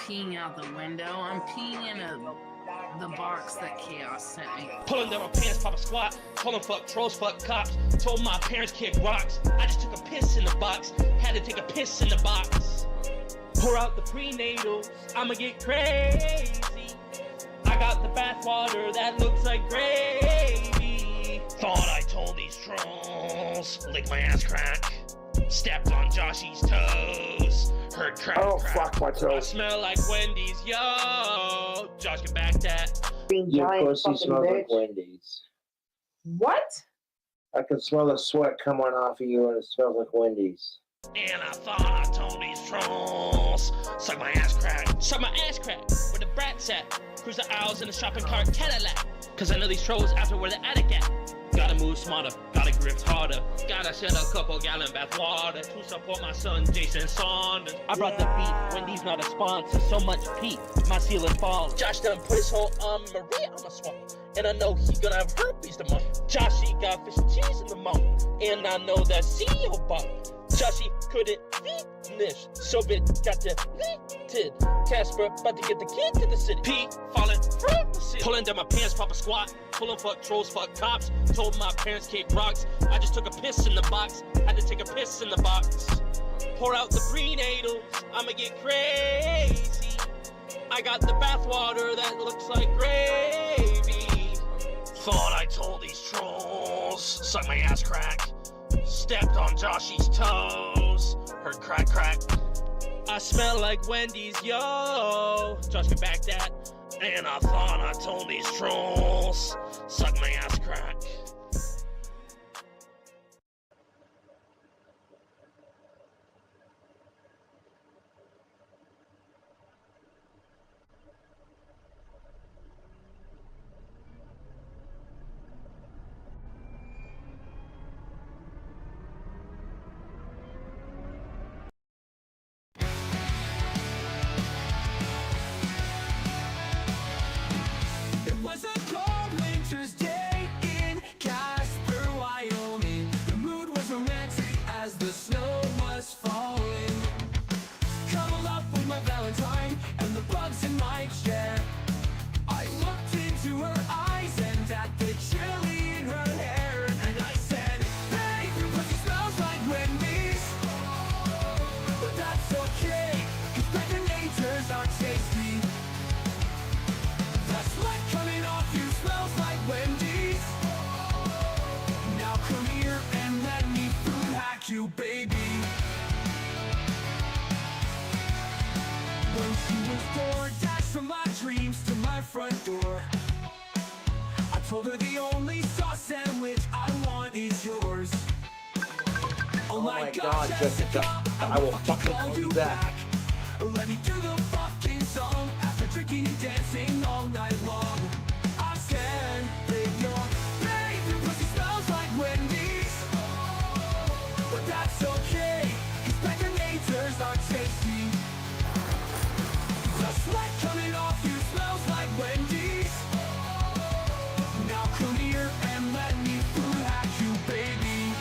peeing out the window. I'm peeing in the box that Chaos sent me. Pulling down my pants, pop a squat. Told 'em fuck trolls, fuck cops. Told my parents kick rocks. I just took a piss in the box. Had to take a piss in the box. Pour out the prenatals, I'ma get crazy. I got the bathwater that looks like gravy. Thought I told these trolls, lick my ass crack. Stepped on Joshy's toes. Heard crack, Oh, crack. fuck my I toes. smell like Wendy's, yo. Josh, get back that. Your pussy fucking smells like bitch. Wendy's. What? I can smell the sweat coming off of you and it smells like Wendy's. And I thought I told these trolls, suck my ass crack. Suck my ass crack, where the brats at. Cruise the aisles in a shopping cart Cadillac. Cause I know these trolls after where the attic at. Gotta move smarter, gotta grip harder. Gotta shed a couple gallon bath water to support my son Jason Saunders. I brought the beat, Wendy's not a sponsor. So much Pete, my ceiling falls. Josh done put his whole Maria on my swamp. And I know he gonna have herpes tomorrow. Joshy got fish and cheese in the mouth. And I know that CEO bought. Joshy couldn't finish, so it got deleted. Casper about to get the kid to the city. Pete falling from the city. Pulling down my pants, pop a squat. Pulling fuck trolls, fuck cops. Told my parents kick rocks. I just took a piss in the box. Had to take a piss in the box. Pour out the prenatals, I'ma get crazy. I got the bathwater that looks like gravy. Thought I told these trolls, suck my ass crack. Stepped on Joshy's toes. Heard crack, crack. I smell like Wendy's, yo. Josh, get back that. And I thought I told these trolls, suck my ass crack. It was a cold winter's day in Casper, Wyoming. The mood was romantic as the snow was falling. Cuddled up with my Valentine and the bugs in my chair. I looked into her eyes and at the chili in her hair. And I said, hey, your pussy smells like Wendy's. But that's okay, 'cause baconators are tasty. That sweat coming off you smells like Wendy's. Now come here and let me food hack you, baby. When she was DoorDash from my dreams to my front door, I told her the only sauce sandwich I want is yours. Oh my God, Jessica, I will fucking call you back. Let me do the fucking song after drinking and dancing all night long. I said, babe, your pussy smells like Wendy's. But that's okay, 'cause baconators are tasty. The sweat coming off you smells like Wendy's. Now come here and let me food hack you, baby.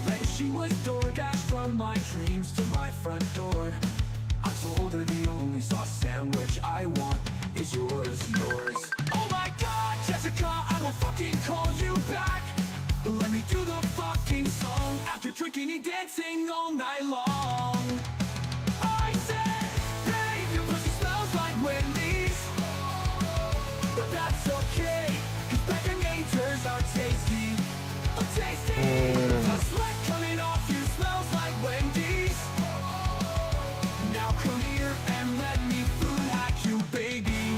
Then she was DoorDash from my dreams to my front door. I told her the only sauce sandwich I want is yours, yours. Oh my God, Jessica, I will fucking call you back. Let me do the fucking song after drinking and dancing all night long. I said, babe, your pussy smells like Wendy's. But that's okay, 'cause baconators are tasty. Tasty. The sweat coming off you smells like Wendy's. Now come here and let me food hack you, baby.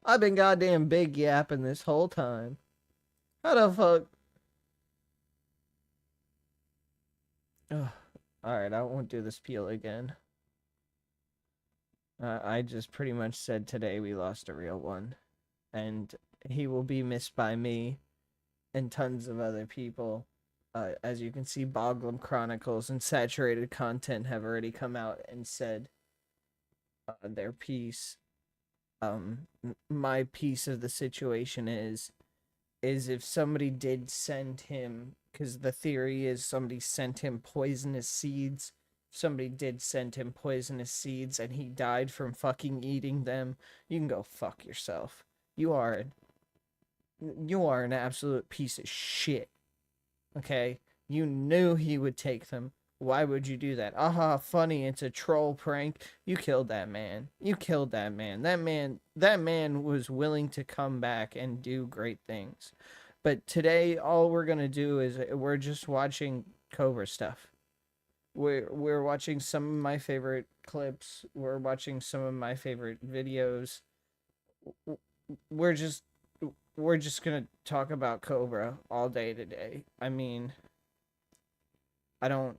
I've been goddamn big yapping this whole time. How the fuck? Ugh. Alright, I won't do this peel again. I just pretty much said today we lost a real one. And he will be missed by me and tons of other people. As you can see, Boglum Chronicles and Saturated Content have already come out and said their piece. My piece of the situation is if somebody did send him, because the theory is somebody sent him poisonous seeds. Somebody did send him poisonous seeds and he died from fucking eating them. You can go fuck yourself. You are an absolute piece of shit. Okay? You knew he would take them. Why would you do that? Aha, funny, it's a troll prank. You killed that man. You killed that man. That man was willing to come back and do great things. But today, all we're gonna do is we're just watching Cobra stuff. We're watching some of my favorite clips. We're watching some of my favorite videos. We're just gonna talk about Cobra all day today. I mean, I don't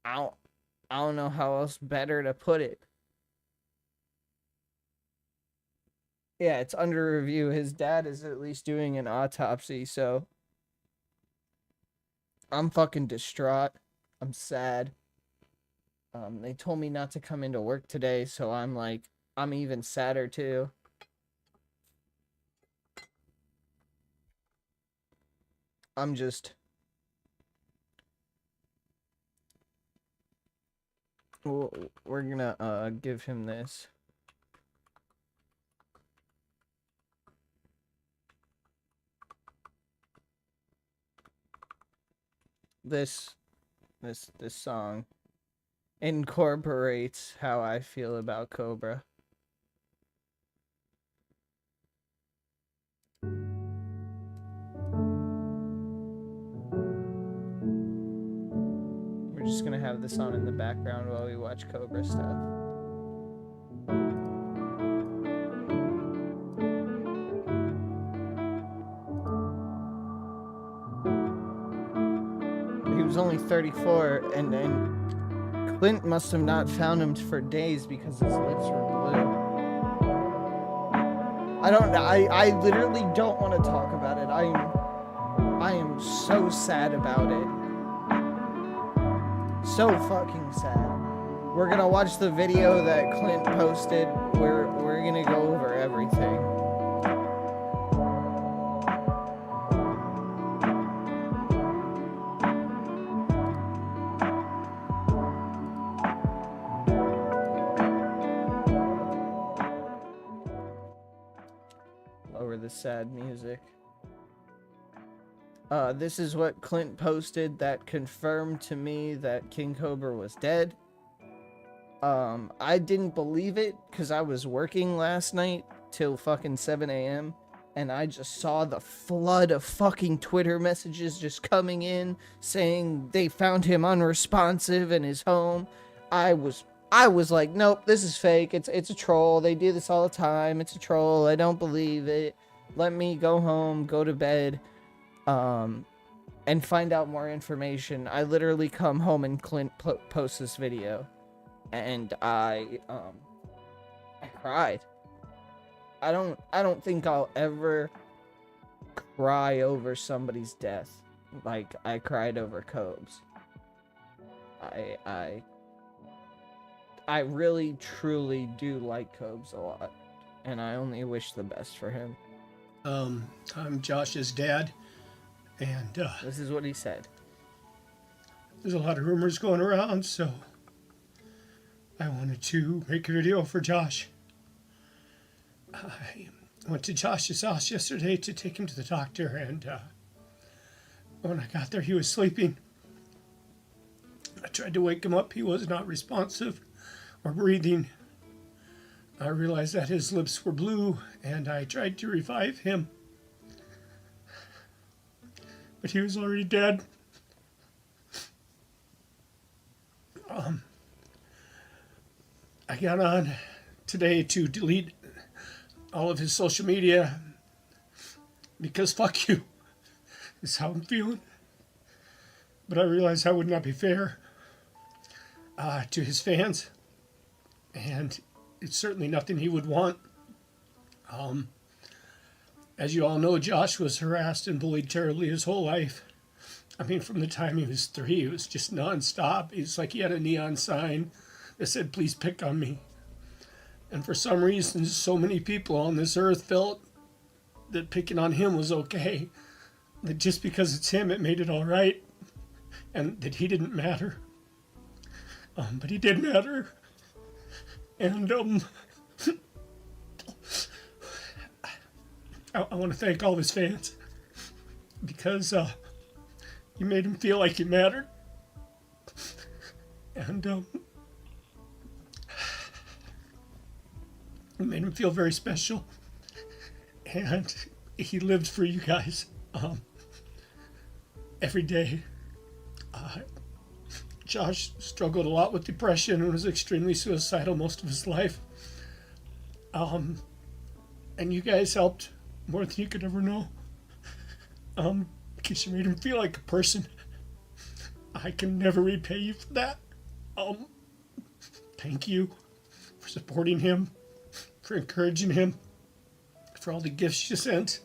know how else better to put it. Yeah, it's under review. His dad is at least doing an autopsy, so I'm fucking distraught. I'm sad. They told me not to come into work today, so I'm even sadder too. We're gonna give him this. This song incorporates how I feel about Cobra. We're just gonna have this on in the background while we watch Cobra stuff. He was only 34, and Clint must have not found him for days because his lips were blue. I literally don't want to talk about it. I am so sad about it. So fucking sad. We're gonna watch the video that Clint posted. We're gonna go over everything. Lower the sad music. This is what Clint posted that confirmed to me that King Cobra was dead. I didn't believe it because I was working last night till fucking 7 a.m. and I just saw the flood of fucking Twitter messages just coming in saying they found him unresponsive in his home. I was like, nope, this is fake. It's a troll. They do this all the time. It's a troll. I don't believe it. Let me go home, go to bed. And find out more information. I literally come home and Clint posts this video, and I cried. I don't think I'll ever cry over somebody's death like I cried over Cobes. I really truly do like Cobes a lot, and I only wish the best for him. I'm Josh's dad. And this is what he said. There's a lot of rumors going around, so I wanted to make a video for Josh. I went to Josh's house yesterday to take him to the doctor, and when I got there, he was sleeping. I tried to wake him up. He was not responsive or breathing. I realized that his lips were blue, and I tried to revive him. But he was already dead. I got on today to delete all of his social media because fuck you is how I'm feeling. But I realize that would not be fair to his fans, and it's certainly nothing he would want. As you all know, Josh was harassed and bullied terribly his whole life. I mean, from the time he was 3, it was just nonstop. It's like he had a neon sign that said, "Please pick on me." And for some reason, so many people on this earth felt that picking on him was okay. That just because it's him, it made it all right. And that he didn't matter. But he did matter. And I want to thank all his fans. Because you made him feel like he mattered. And it made him feel very special. And he lived for you guys every day. Josh struggled a lot with depression and was extremely suicidal most of his life. And you guys helped more than you could ever know. Because you made him feel like a person. I can never repay you for that. Thank you for supporting him, for encouraging him, for all the gifts you sent,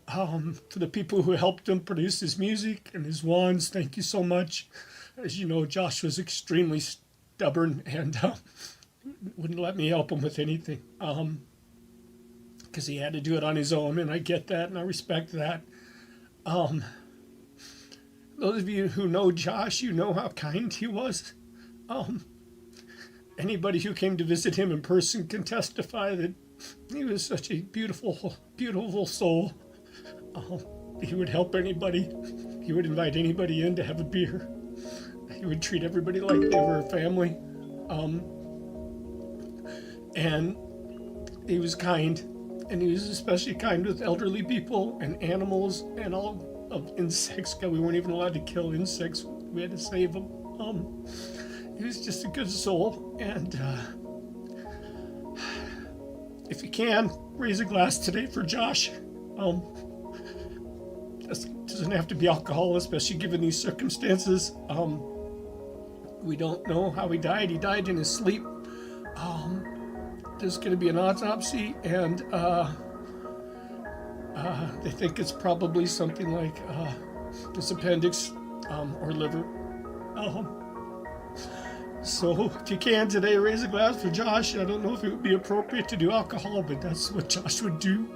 for the people who helped him produce his music and his wands. Thank you so much. As you know, Josh was extremely stubborn and wouldn't let me help him with anything because he had to do it on his own, and I get that and I respect that. Those of you who know Josh, you know how kind he was. Anybody who came to visit him in person can testify that he was such a beautiful, beautiful soul. He would help anybody. He would invite anybody in to have a beer. He would treat everybody like they were a family. And he was kind. And he was especially kind with elderly people and animals and all of insects. God, we weren't even allowed to kill insects. We had to save them. He was just a good soul. And if you can, raise a glass today for Josh. Doesn't have to be alcohol, especially given these circumstances. We don't know how he died. He died in his sleep. There's going to be an autopsy, and they think it's probably something like his appendix or liver. So if you can today, raise a glass for Josh. I don't know if it would be appropriate to do alcohol, but that's what Josh would do.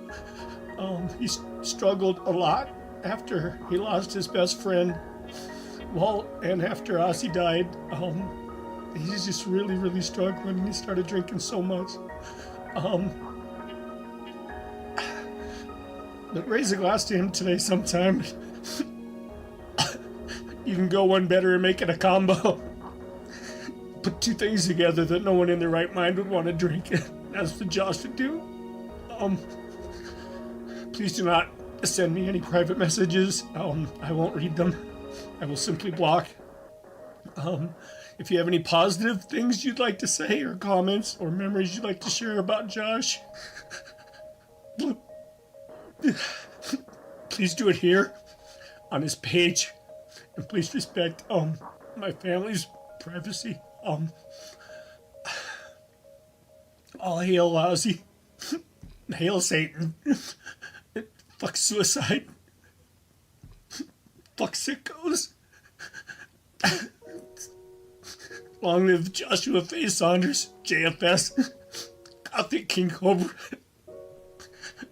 He struggled a lot after he lost his best friend, Walt, and after Ozzy died. He's just really, really struggling, and he started drinking so much. But raise a glass to him today sometime. You can go one better and make it a combo. Put two things together that no one in their right mind would want to drink. That's what Josh would do. Please do not send me any private messages. I won't read them. I will simply block. If you have any positive things you'd like to say, or comments, or memories you'd like to share about Josh, please do it here on his page, and please respect my family's privacy. All hail Ozzy. Hail Satan. Fuck suicide. Fuck sickos. Long live Joshua Faye Saunders, JFS, Gothic King Cobra.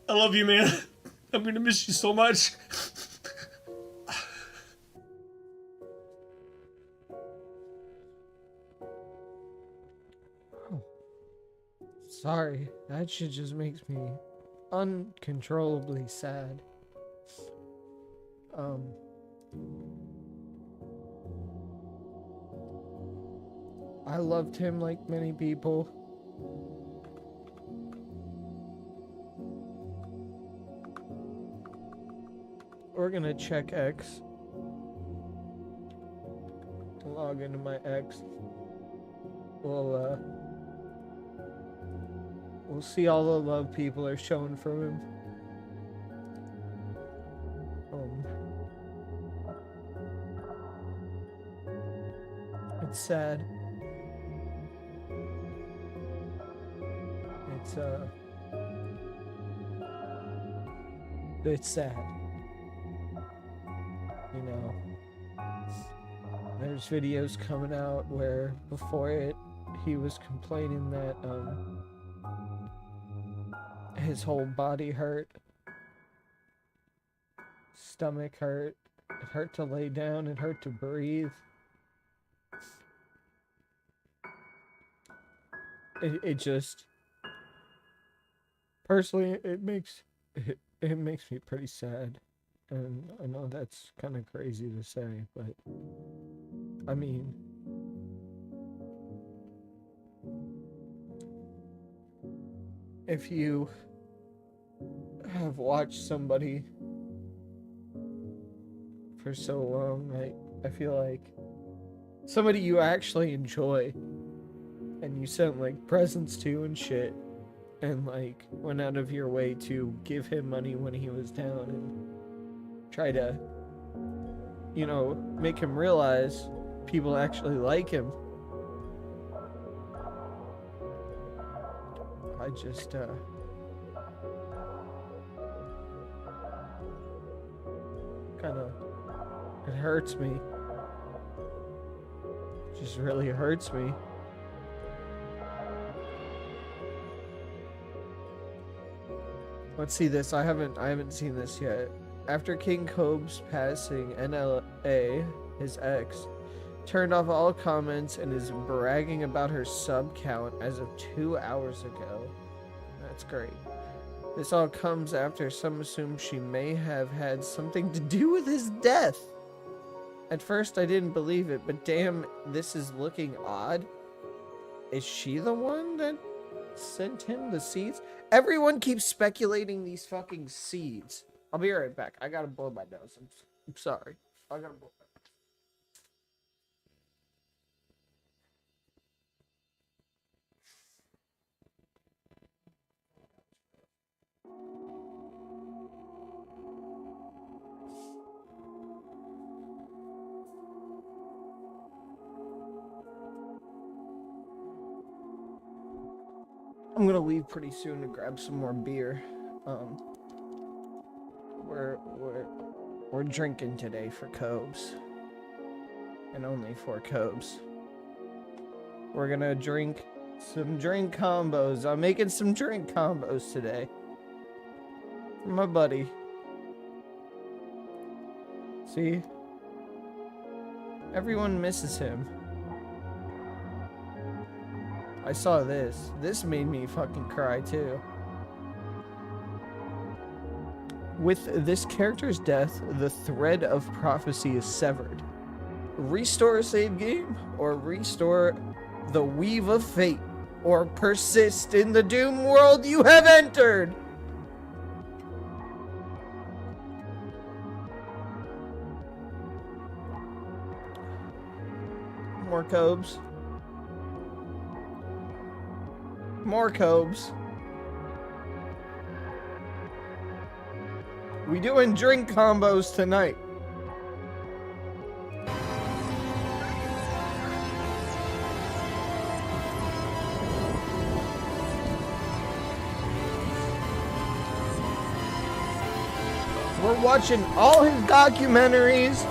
I love you, man. I'm gonna miss you so much. Sorry, that shit just makes me uncontrollably sad. I loved him like many people. We're gonna check X. Log into my X. We'll We'll see all the love people are showing from him. It's sad. It's sad. You know, there's videos coming out where before it, he was complaining that, his whole body hurt. Stomach hurt. It hurt to lay down. It hurt to breathe. It just, personally, it makes me pretty sad. And I know that's kind of crazy to say, but I mean, if you have watched somebody for so long, I feel like somebody you actually enjoy and you sent like presents to and shit, and like went out of your way to give him money when he was down and try to, you know, make him realize people actually like him. I just, it hurts me. It just really hurts me. Let's see this. I haven't seen this yet. After King Cobes' passing, NLA, his ex, turned off all comments and is bragging about her sub count as of 2 hours ago. That's great. This all comes after some assume she may have had something to do with his death. At first I didn't believe it, but damn, this is looking odd. Is she the one that sent him the seeds? Everyone keeps speculating these fucking seeds. I'll be right back. I gotta blow my nose. I'm sorry. I gotta blow my nose. I'm gonna leave pretty soon to grab some more beer. We're drinking today for Cobes, and only for Cobes. We're gonna drink some drink combos. I'm making some drink combos today for my buddy. See, everyone misses him. I saw this. This made me fucking cry too. With this character's death, the thread of prophecy is severed. Restore a save game, or restore the weave of fate, or persist in the doom world you have entered. More Cobes. More Cobes. We doing drink combos tonight. We're watching all his documentaries.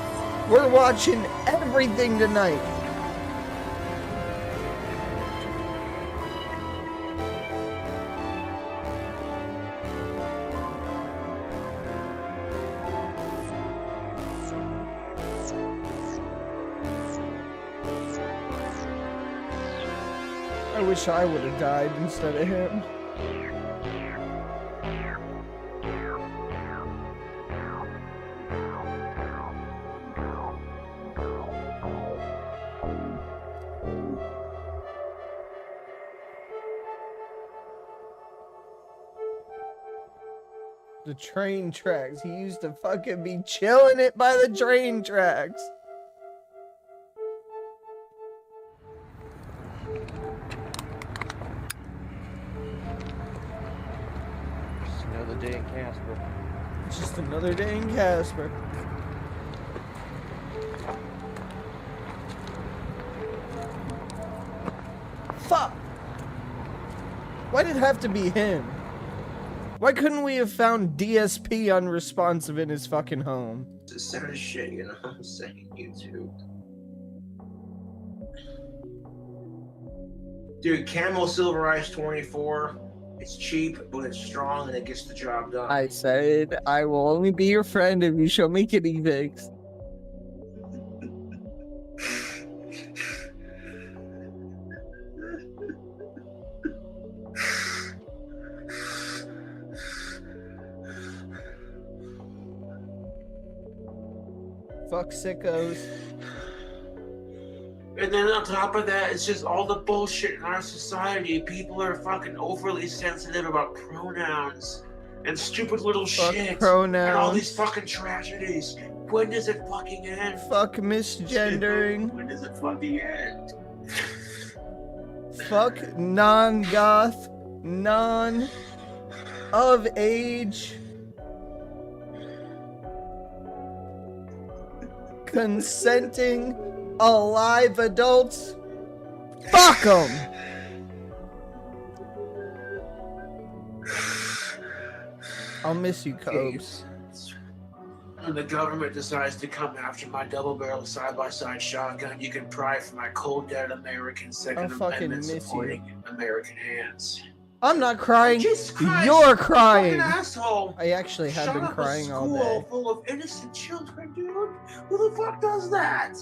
We're watching everything tonight. I wish I would have died instead of him. The train tracks. He used to fucking be chilling it by the train tracks. day in Casper. Just another day in Casper. Fuck! Why did it have to be him? Why couldn't we have found DSP unresponsive in his fucking home? It's the saddest shit, you know what I'm saying? YouTube. Dude, Camel Silver Ice 24. It's cheap, but it's strong and it gets the job done. I said I will only be your friend if you show me kitty pics. Fuck sickos. And then on top of that, it's just all the bullshit in our society. People are fucking overly sensitive about pronouns and stupid little Fuck shit. pronouns. And all these fucking tragedies. When does it fucking end? Fuck misgendering. When does it fucking end? Fuck non-goth. Non-of age. Consenting alive adults. Fuck them. I'll miss you, Cobes. When the government decides to come after my double-barrel side-by-side shotgun, you can pry from my cold-dead American Second I'll fucking Amendment miss supporting American hands. I'm not crying. Jesus Christ, You're you crying. fucking asshole. I actually have Shut been up crying a all school day. full of innocent children, dude. Who the fuck does that?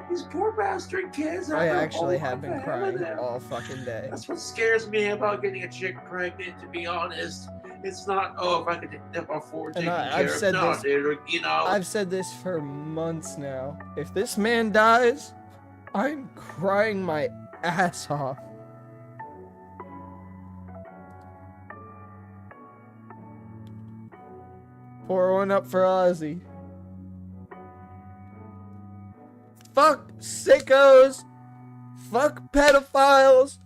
These poor bastard kids. I after actually all have I've been had crying with them. all fucking day. That's what scares me about getting a chick pregnant, to be honest. It's not, oh, if I could afford taking I've care of said no, this- dude, you know. I've said this for months now. If this man dies, I'm crying my ass off. Pour one up for Ozzy. Fuck sickos. Fuck pedophiles.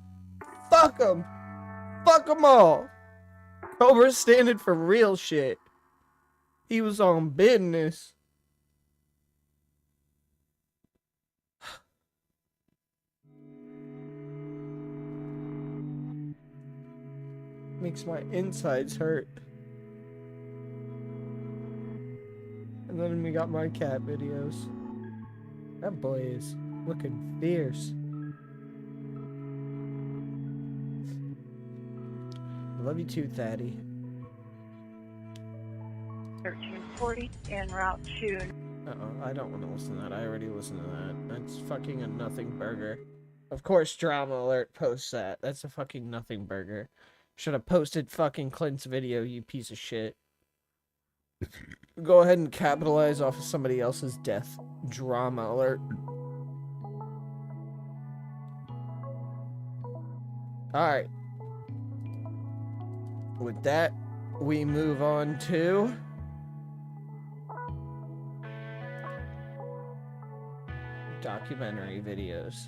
Fuck them. Fuck them all. Cobra's standing for real shit. He was on business. Makes my insides hurt. And then we got my cat videos. That boy is looking fierce. Love you too, Thaddy. 1340 en route to. Uh-oh, I don't want to listen to that. I already listened to that. That's fucking a nothing burger. Of course, Drama Alert posts that. That's a fucking nothing burger. Should have posted fucking Clint's video, you piece of shit. Go ahead and capitalize off of somebody else's death. Drama Alert. Alright. With that, we move on to... documentary videos.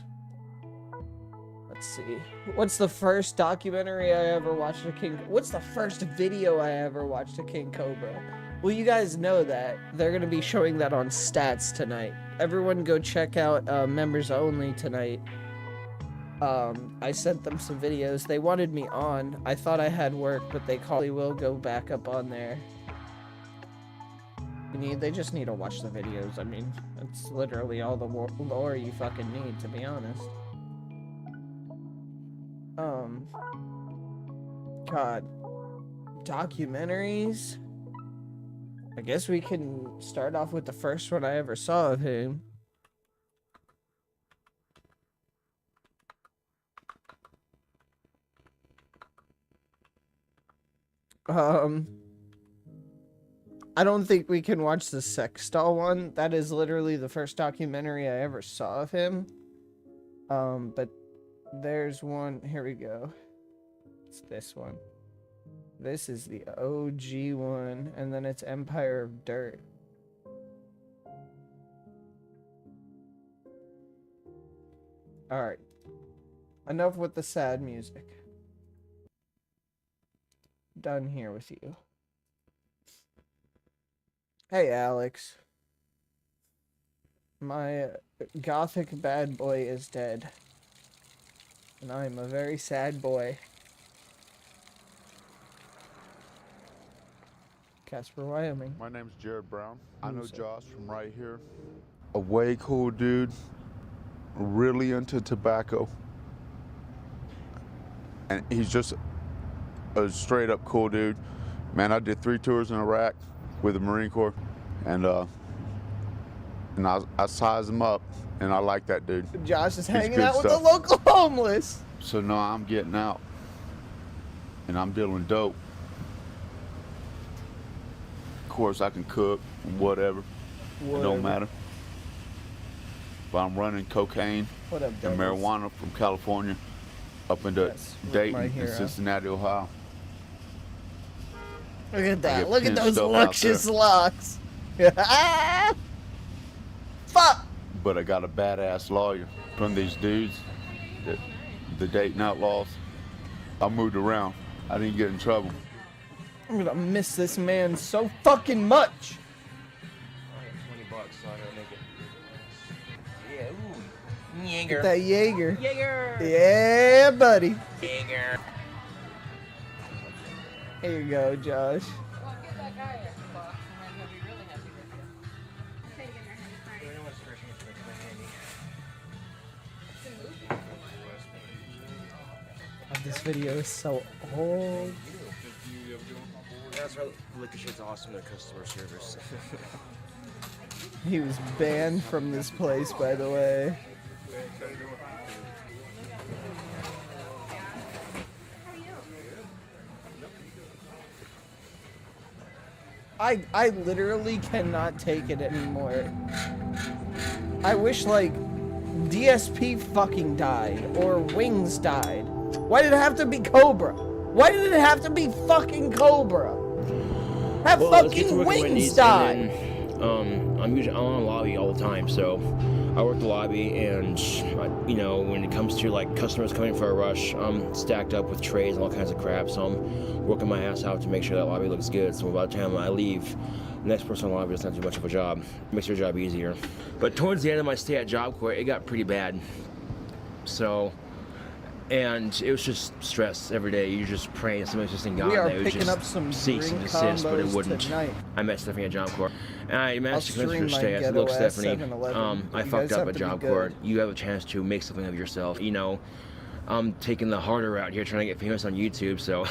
Let's see. What's the first documentary I ever watched of King... What's the first video I ever watched of King Cobra? Well, you guys know that. They're going to be showing that on Stats tonight. Everyone go check out Members Only tonight. I sent them some videos. They wanted me on. I thought I had work, but they probably will go back up on there. They just need to watch the videos. I mean, that's literally all the lore you fucking need, to be honest. God. Documentaries? I guess we can start off with the first one I ever saw of him. I don't think we can watch the sex doll one. That is literally the first documentary I ever saw of him. But there's one. Here we go. It's this one. This is the OG one, and then it's Empire of Dirt. Alright. Enough with the sad music. Done here with you. Hey, Alex. My gothic bad boy is dead. And I am a very sad boy. Casper, Wyoming. My name's Jared Brown. I know Who's that? Josh from right here. A way cool dude, really into tobacco. And he's just a straight up cool dude. Man, I did 3 tours in Iraq with the Marine Corps, and I size him up, and I like that dude. Josh is hanging good out with the stuff. local homeless. So now I'm getting out, and I'm dealing dope. Of course, I can cook, whatever. It don't matter. But I'm running cocaine What up, and Devils? marijuana from California up into Yes, Dayton right here, and huh? Cincinnati, Ohio. Look at that. get Look at pinched those up out luscious locks. Fuck! But I got a badass lawyer from these dudes, the Dayton Outlaws. I moved around. I didn't get in trouble. I'm gonna miss this man so fucking much. $20, so I'm gonna make it. Yeah, ooh. Jaeger. Get that Jaeger. Jaeger. Yeah, buddy. Jaeger. Here you go, Josh. Well, get that guy a box, and then he'll be really happy with you. Take it in your hand, Frank. Oh, this video is so old. That's why liquor shit's awesome, their customer service. He was banned from this place, by the way. I literally cannot take it anymore. I wish, like, DSP fucking died, or Wings died. Why did it have to be Cobra? Why did it have to be fucking Cobra? Have fucking Wings die! I'm on lobby all the time, so I work the lobby, and you know, when it comes to like customers coming for a rush, I'm stacked up with trays and all kinds of crap, so I'm working my ass out to make sure that lobby looks good. So by the time I leave, the next person on lobby doesn't have too much of a job. It makes their job easier. But towards the end of my stay at Job Corps, it got pretty bad. So. And it was just stress every day. You just praying somebody's just in God. We are It was picking just up some cease and drink desist, but it combos wouldn't. tonight. I met Stephanie at Job Corps, and I managed to convince her to stream stay. my I said, "Look, ghetto ass Stephanie, 7-Eleven. I You fucked guys up have at to be Job Corps. good." You have a chance to make something of yourself. You know, I'm taking the harder route here, trying to get famous on YouTube. So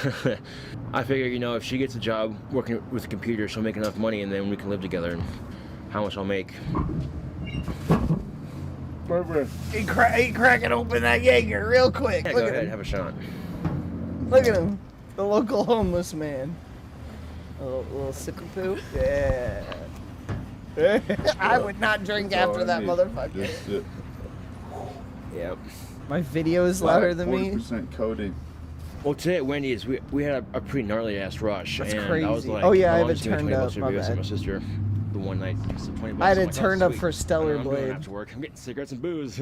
I figure, you know, if she gets a job working with a computer, she'll make enough money, and then we can live together. And how much I'll make." He cracking open that Jaeger real quick. Yeah, Look go at ahead, him. have a shot. Look at him. The local homeless man. A little sip of poo. Yeah. I would not drink after that motherfucker. Just it. Yep. My video is louder than me. 40% codeine. Well, today at Wendy's, we had a pretty gnarly ass rush. That's and I was crazy. like, Oh, yeah, I have I'm it just gonna turned 20 up, bucks for my beers with bad. my sister the one night. So 20 bucks. I had I'm it like, oh, turned up sweet. for Stellar I'm going Blade. after work. I'm getting cigarettes and booze.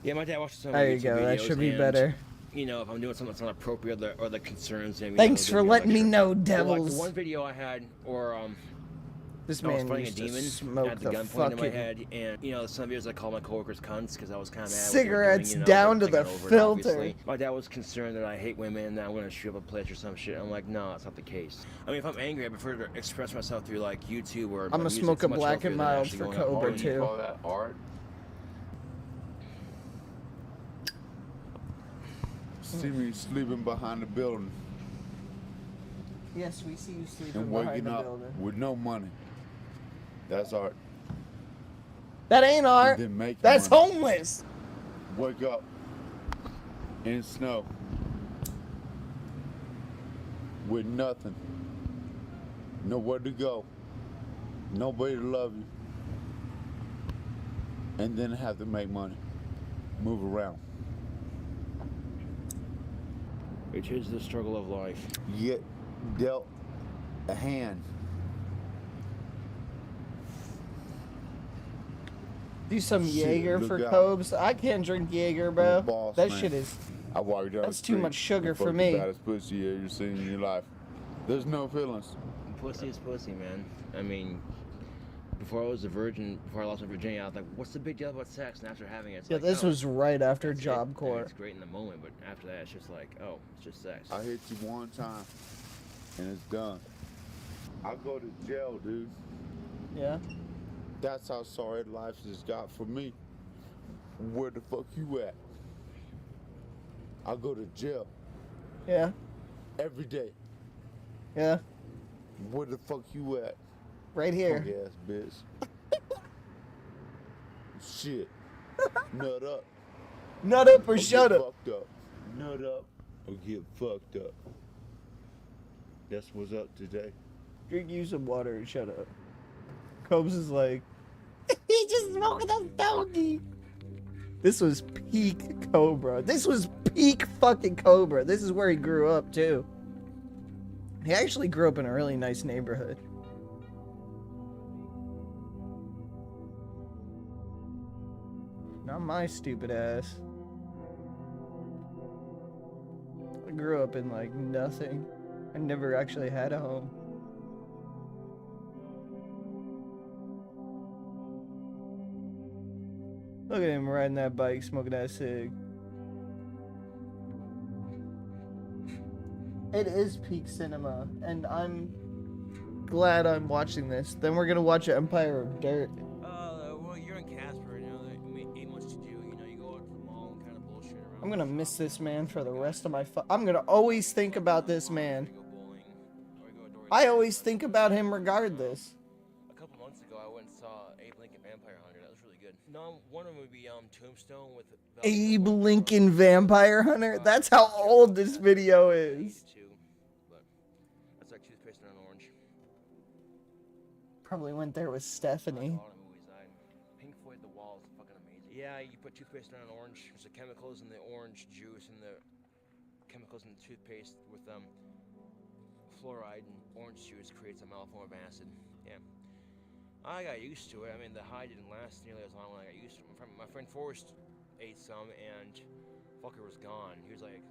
Yeah, my dad watches some There you YouTube go. That videos, should be and, better. You know, if I'm doing something that's not appropriate or the concerns him. Thanks for letting me know, Like devils. the one video I had, or This I was man fighting a used to demon smoke at the the gun point in my fucking head, and you know, some videos I called my coworkers cunts because I was kind of mad. cigarettes what they were doing, down but to I the got over it, filter. obviously. My dad was concerned that I hate women, that I'm going to shoot up a place or some shit. I'm like, no, that's not the case. I mean, if I'm angry, I prefer to express myself through like YouTube or. I'm gonna music. smoke It's a much black healthier and than mild actually for going out Cobra, partying. You too. call that art? See me sleeping behind the building Yes, we see you sleeping and behind waking the up building. with no money. That's art. That ain't art. Then make That's money. homeless. Wake up in snow with nothing, nowhere to go, nobody to love you, and then have to make money, move around. Which is the struggle of life. Get dealt a hand. Do some Shit, Jaeger look for out. Cobes. I can't drink Jaeger, bro. boss, That man. shit is. I walk down That's the too street much sugar and for fuck me. The baddest pussy you ever seen in your life. There's no feelings. Pussy is pussy, man. I mean, before I was a virgin, before I lost my virginity, I was like, what's the big deal about sex? And after having it, it's Yeah, like, this oh, was right after that's it. Job I mean, Corps. it's great in the moment, but after that, it's just like, oh, it's just sex. I hit you one time, and it's done. I go to jail, dude. Yeah. That's how sorry life has got for me. Where the fuck you at? I go to jail Yeah. every day. Yeah. Where the fuck you at? Right here. Punk ass bitch. Shit. Nut up. Nut up or Get shut up. fucked up. Nut up or get fucked up. That's what's up today. Drink you some water and shut up. Cobes is like, he just smoking a stogie. This was peak Cobra. This was peak fucking Cobra. This is where he grew up too. He actually grew up in a really nice neighborhood. Not my stupid ass. I grew up in like nothing. I never actually had a home. Look at him riding that bike, smoking that cig. It is peak cinema, and I'm glad I'm watching this. Then we're gonna watch Empire of Dirt. Well, you're in Casper, you know, there ain't much to do. You know, you go out to the mall and kind of bullshit around. I'm gonna miss this man for the rest of my I'm gonna always think about this man. Go bowling, or go outdoors. I always think about him regardless. A couple months ago, I went and saw Abe Lincoln Vampire Hunter. That was really good. No, one of them would be Tombstone with Abe Lincoln Vampire Hunter? That's how old this video is. But that's like toothpaste and an orange. Probably went there with Stephanie. All the movies. Pink Floyd, The Wall is fucking amazing. Yeah, you put toothpaste on an orange. There's the chemicals in the orange juice and the chemicals in the toothpaste with fluoride, and orange juice creates a mild form of acid. Yeah. I got used to it. I mean, the high didn't last nearly as long when I got used to it. My friend Forrest ate some, and fucker was gone. He was like,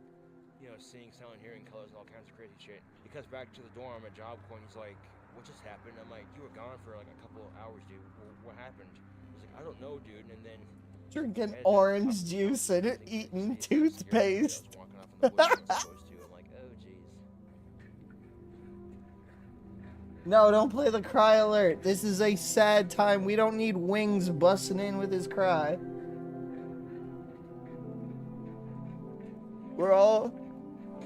you know, seeing, sound, hearing colors and all kinds of crazy shit. He comes back to the dorm at Job Corps, and he's like, what just happened? I'm like, you were gone for like a couple of hours, dude. What happened? He's like, I don't know, dude. And then Drinking orange juice and eating toothpaste. walking off in the woods when I was supposed to. I'm like, oh jeez. No, don't play the cry alert. This is a sad time. We don't need Wings busting in with his cry. We're all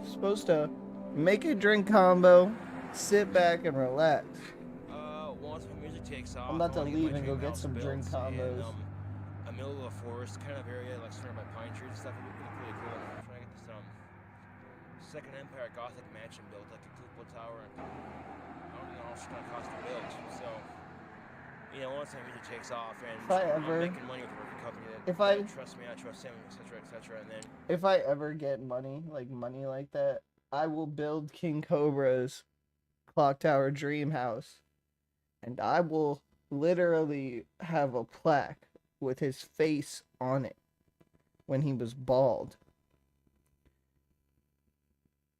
supposed to make a drink combo, sit back, and relax. Once my music takes off, I'm about to I wanna get leave my and go dream get house some built, drink combos. And, a middle of a forest kind of area, like surrounded by pine trees and stuff. It would be pretty cool. I'm trying to get this Second Empire Gothic mansion built, like a cupola tower, and I don't know how much it's gonna cost to build. So, you know, once my music takes off and I'm making money with a record company that trusts me, I trust him, etc., and then If I ever get money like that, I will build King Cobra's clock tower dream house, and I will literally have a plaque with his face on it when he was bald,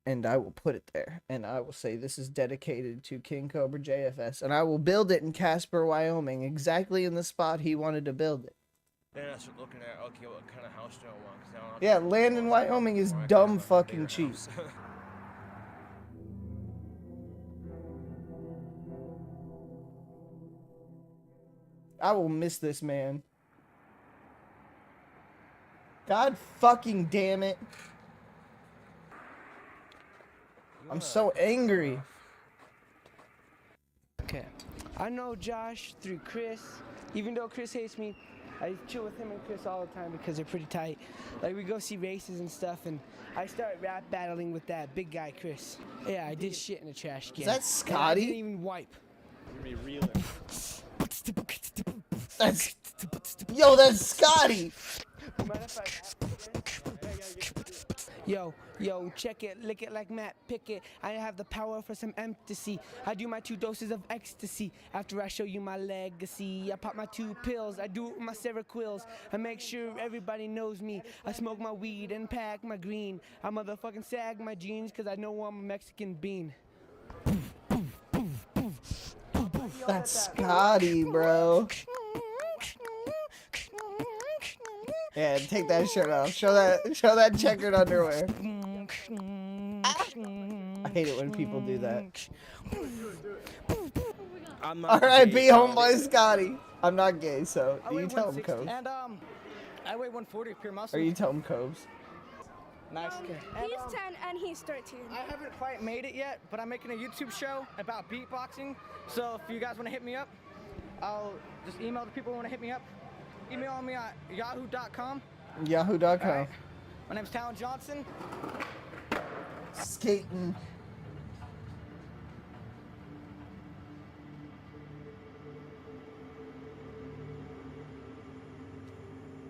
and I will put it there, and I will say this is dedicated to King Cobra JFS, and I will build it in Casper, Wyoming, exactly in the spot he wanted to build it. then I start looking at, okay, what kind of house do I want? 'Cause now I don't Yeah, have to land in Wyoming is or I can dumb have a fucking bigger cheap. house. I will miss this man. God fucking damn it. I'm so angry. Okay. I know Josh through Chris. Even though Chris hates me, I chill with him and Chris all the time because they're pretty tight. Like, we go see races and stuff, and I start rap battling with that big guy, Chris. Yeah, I did shit in a trash can. Is that And I Scotty? didn't even wipe. That's... Yo, that's Scotty! Yo, check it, lick it like Matt Pickett. I have the power for some ecstasy. I do my 2 doses of ecstasy. After I show you my legacy, I pop my 2 pills. I do it with my Seroquels. I make sure everybody knows me. I smoke my weed and pack my green. I motherfucking sag my jeans cause I know I'm a Mexican bean. That's Scotty, bro. Yeah, take that shirt off. Show that checkered underwear. I hate it when people do that. R.I.P. homeboy Scotty. I'm not gay, so you tell him, Cobes. And I weigh 140 pure muscle. Or you tell him, Cobes. Nice. He's 10 and he's 13. I haven't quite made it yet, but I'm making a YouTube show about beatboxing. So if you guys want to hit me up, I'll just email the people who want to hit me up. Email me at yahoo.com. Yahoo.com. Right. My name's Talon Johnson. Skating.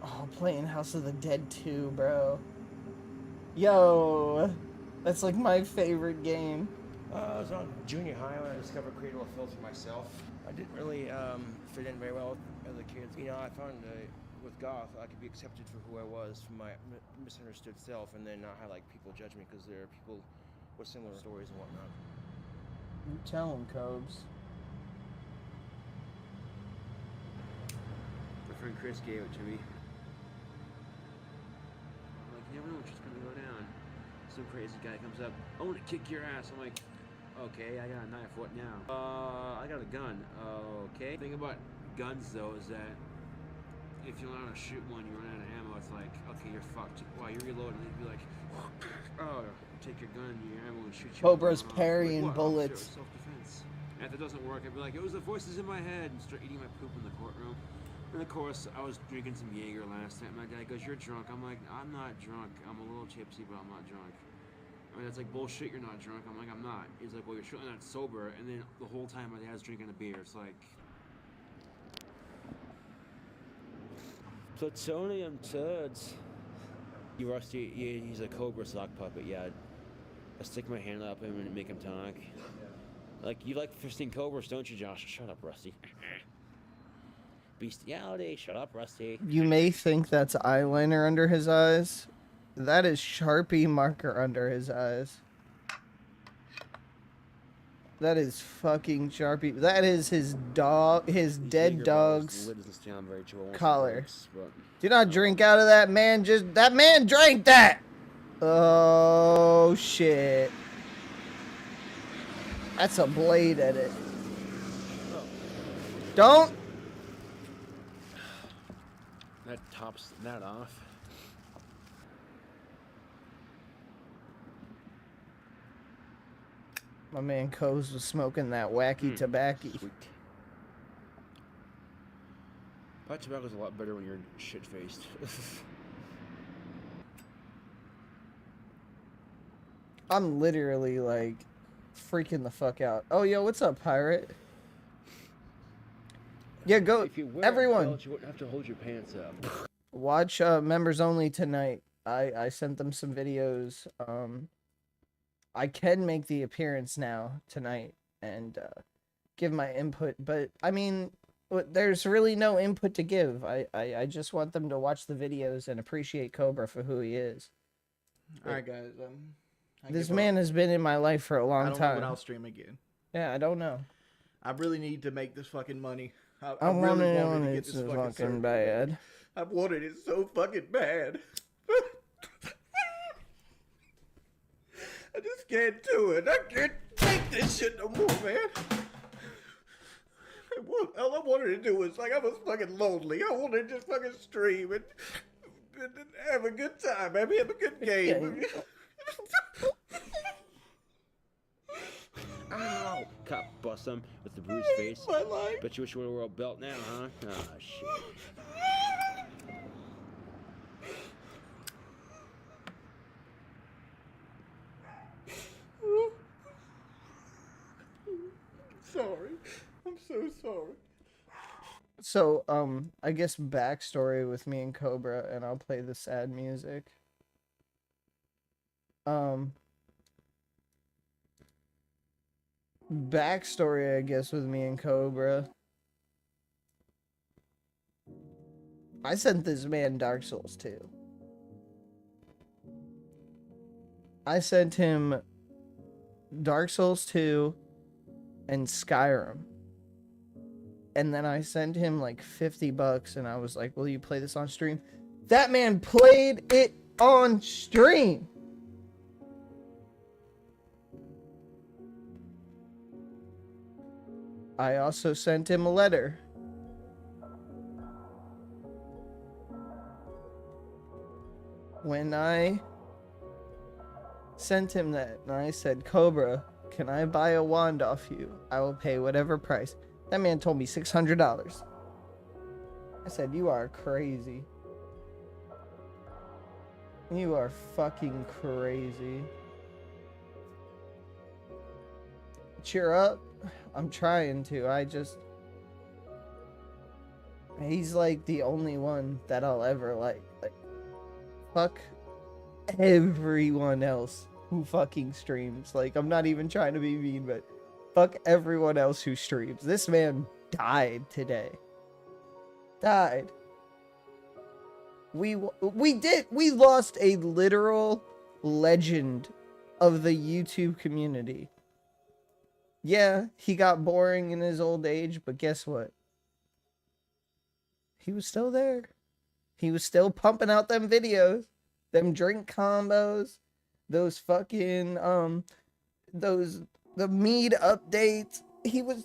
Oh, playing House of the Dead 2, bro. Yo, that's like my favorite game. I was on junior high when I discovered Cradle of Filth for myself. I didn't really fit in very well with other kids. You know, I found with goth, I could be accepted for who I was, from my misunderstood self, and then not have like people judge me because there are people with similar stories and whatnot. You tell him, Cobes. My friend Chris gave it to me. I'm like, you never know what's just gonna go down. Some crazy guy comes up, I want to kick your ass. I'm like, okay, I got a knife, what now? I got a gun. Okay. The thing about guns though is that if you learn how to shoot one, you run out of ammo, it's like, okay, you're fucked. While you're reloading, you'd be like, oh, take your gun, your ammo, and shoot you. Cobra's parrying like, bullets. Self-defense. And if it doesn't work, I'd be like, it was the voices in my head, and start eating my poop in the courtroom. And of course, I was drinking some Jaeger last night. My dad goes, you're drunk. I'm like, I'm not drunk. I'm a little tipsy, but I'm not drunk. I mean, that's like, bullshit, you're not drunk. I'm like, I'm not. He's like, well, you're certainly not sober. And then the whole time my dad's drinking a beer. It's like... Plutonium turds. You Rusty, yeah, he's a Cobra sock puppet, yeah. I stick my hand up him and make him talk. Like, you like fisting cobras, don't you, Josh? Shut up, Rusty. Bestiality, shut up, Rusty. You may think that's eyeliner under his eyes. That is Sharpie marker under his eyes. That is fucking Sharpie. That is his dog, his dead dog's collar. Do not drink out of that, man. That man drank that. Oh shit. That's a blade edit. Don't. That tops that off. My man Cobes was smoking that wacky tobacco. Sweet. Pot tobacco's a lot better when you're shit-faced. I'm literally like freaking the fuck out. Oh, yo, what's up, pirate? Yeah, go. If you wear everyone. A belt, you wouldn't have to hold your pants up. Watch members only tonight. I sent them some videos. I can make the appearance now tonight and give my input, but I mean, there's really no input to give. I just want them to watch the videos and appreciate Cobra for who he is. All right, guys. This man has been in my life for a long I don't time. know when I'll stream again. Yeah, I don't know. I really need to make this fucking money. I want really to wanted know to get it's this fucking fucking bad. I've wanted it so fucking bad. I just can't do it. I can't take this shit no more, man. All I wanted to do was, like, I was fucking lonely. I wanted to just fucking stream and have a good time, man. Have a good game. Ow! Cop bust him with the bruised face. My life. Bet you wish you would have wore a belt now, huh? Ah, shit. Sorry. I'm so sorry. So, I guess backstory with me and Cobra, and I'll play the sad music. Backstory, I guess, with me and Cobra. I sent this man Dark Souls 2. I sent him Dark Souls 2 and Skyrim. and then I sent him like $50 and I was like, will you play this on stream? That man played it on stream. I also sent him a letter. When I sent him that, and I said, Cobra, can I buy a wand off you? I will pay whatever price. That man told me $600. I said, you are crazy. You are fucking crazy. Cheer up. I'm trying to. He's like the only one that I'll ever like. Fuck everyone else who fucking streams. Like, I'm not even trying to be mean, but fuck everyone else who streams. This man died today. Died. We lost a literal legend of the YouTube community. Yeah, he got boring in his old age, but guess what? He was still there. He was still pumping out them videos, them drink combos, those fucking the mead updates. He was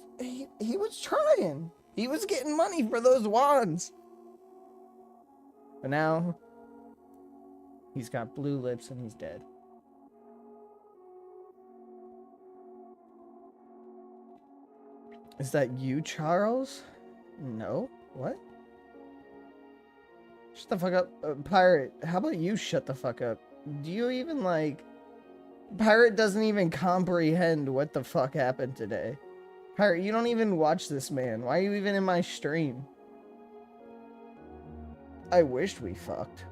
trying. He was getting money for those wands. But now he's got blue lips and he's dead. Is that you, Charles? No. What? Shut the fuck up. Pirate, how about you shut the fuck up? Do you even, like... Pirate doesn't even comprehend what the fuck happened today. Pirate, you don't even watch this man. Why are you even in my stream? I wished we fucked.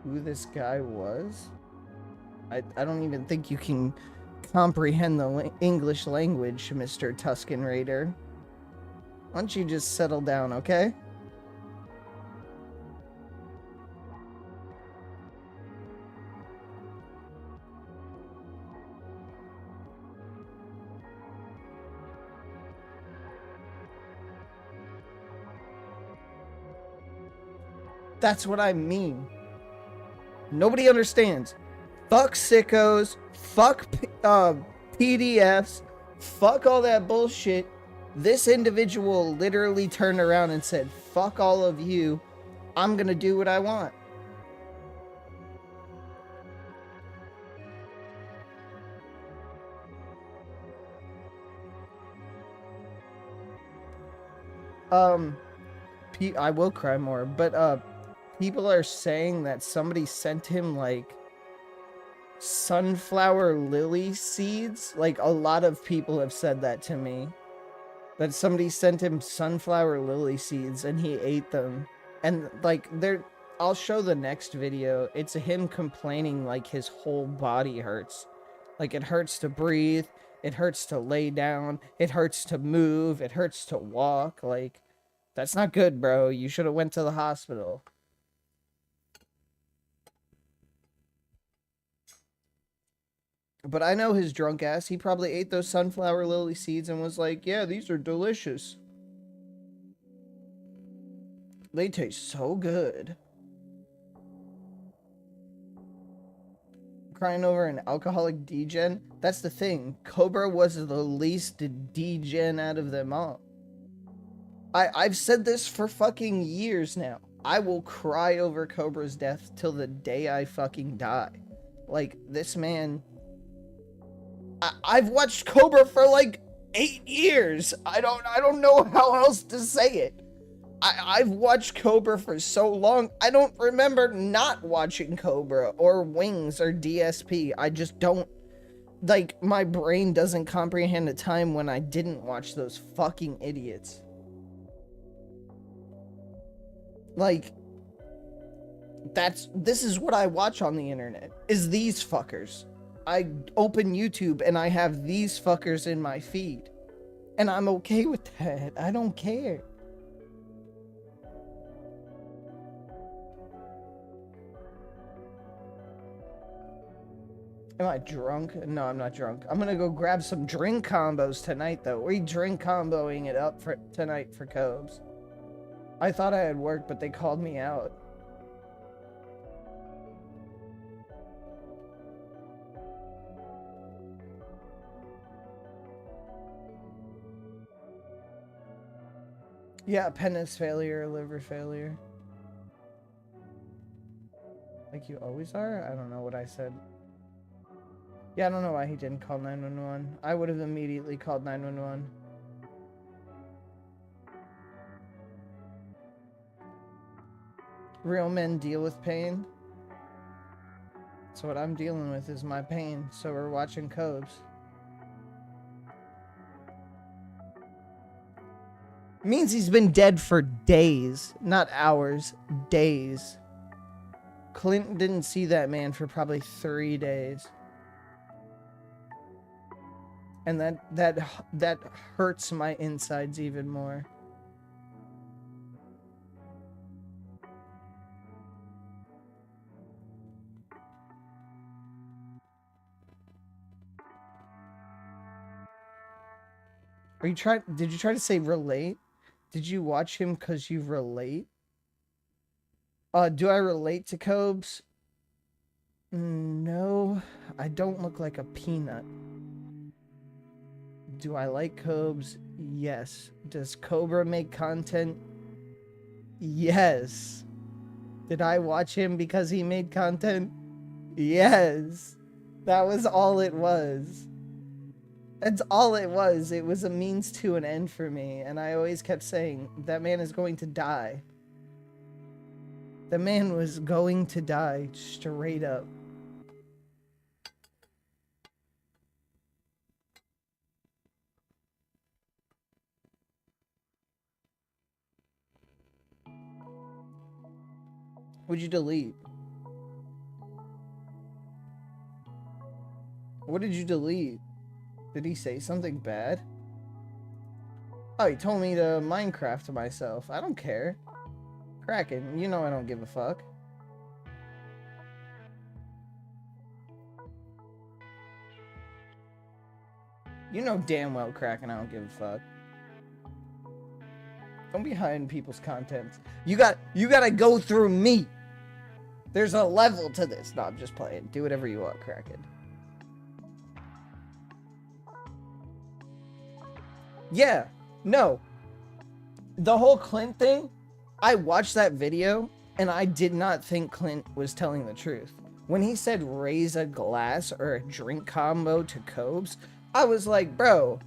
Who this guy was? I don't even think you can comprehend the English language, Mr. Tuscan Raider. Why don't you just settle down, okay? That's what I mean. Nobody understands. Fuck sickos. Fuck PDFs. Fuck all that bullshit. This individual literally turned around and said, fuck all of you. I'm gonna do what I want. I will cry more, but people are saying that somebody sent him like sunflower lily seeds. Like, a lot of people have said that to me, that somebody sent him sunflower lily seeds and he ate them. And like, I'll show the next video. It's him complaining like his whole body hurts. Like, it hurts to breathe, it hurts to lay down, it hurts to move, it hurts to walk. Like, that's not good, bro. You should have went to the hospital. But I know his drunk ass. He probably ate those sunflower lily seeds and was like, yeah, these are delicious. They taste so good. Crying over an alcoholic degen? That's the thing. Cobra was the least degen out of them all. I've said this for fucking years now. I will cry over Cobra's death till the day I fucking die. Like, this man... I've watched Cobra for like 8 years. I don't know how else to say it. I've watched Cobra for so long. I don't remember not watching Cobra or Wings or DSP. I just don't, like, my brain doesn't comprehend a time when I didn't watch those fucking idiots. Like, this is what I watch on the internet, is these fuckers. I open YouTube and I have these fuckers in my feed. And I'm okay with that. I don't care. Am I drunk? No, I'm not drunk. I'm gonna go grab some drink combos tonight, though. We drink comboing it up for tonight for Cobes. I thought I had work, but they called me out. Yeah, appendix failure, liver failure. Like you always are? I don't know what I said. Yeah, I don't know why he didn't call 911. I would have immediately called 911. Real men deal with pain. So what I'm dealing with is my pain. So we're watching Cobes. Means he's been dead for days, not hours, days. Clint didn't see that man for probably 3 days. And that hurts my insides even more. Did you try to say relate? Did you watch him because you relate? Do I relate to Cobes? No, I don't look like a peanut. Do I like Cobes? Yes. Does Cobra make content? Yes. Did I watch him because he made content? Yes. That was all it was. That's all it was. It was a means to an end for me, and I always kept saying, that man is going to die. The man was going to die, straight up. What'd you delete? What did you delete? Did he say something bad? Oh, he told me to Minecraft myself. I don't care. Kraken, you know I don't give a fuck. You know damn well, Kraken, I don't give a fuck. Don't be hiding people's content. You gotta go through me. There's a level to this. No, I'm just playing. Do whatever you want, Kraken. Yeah, no. The whole Clint thing, I watched that video, and I did not think Clint was telling the truth. When he said raise a glass or a drink combo to Cobes, I was like, bro,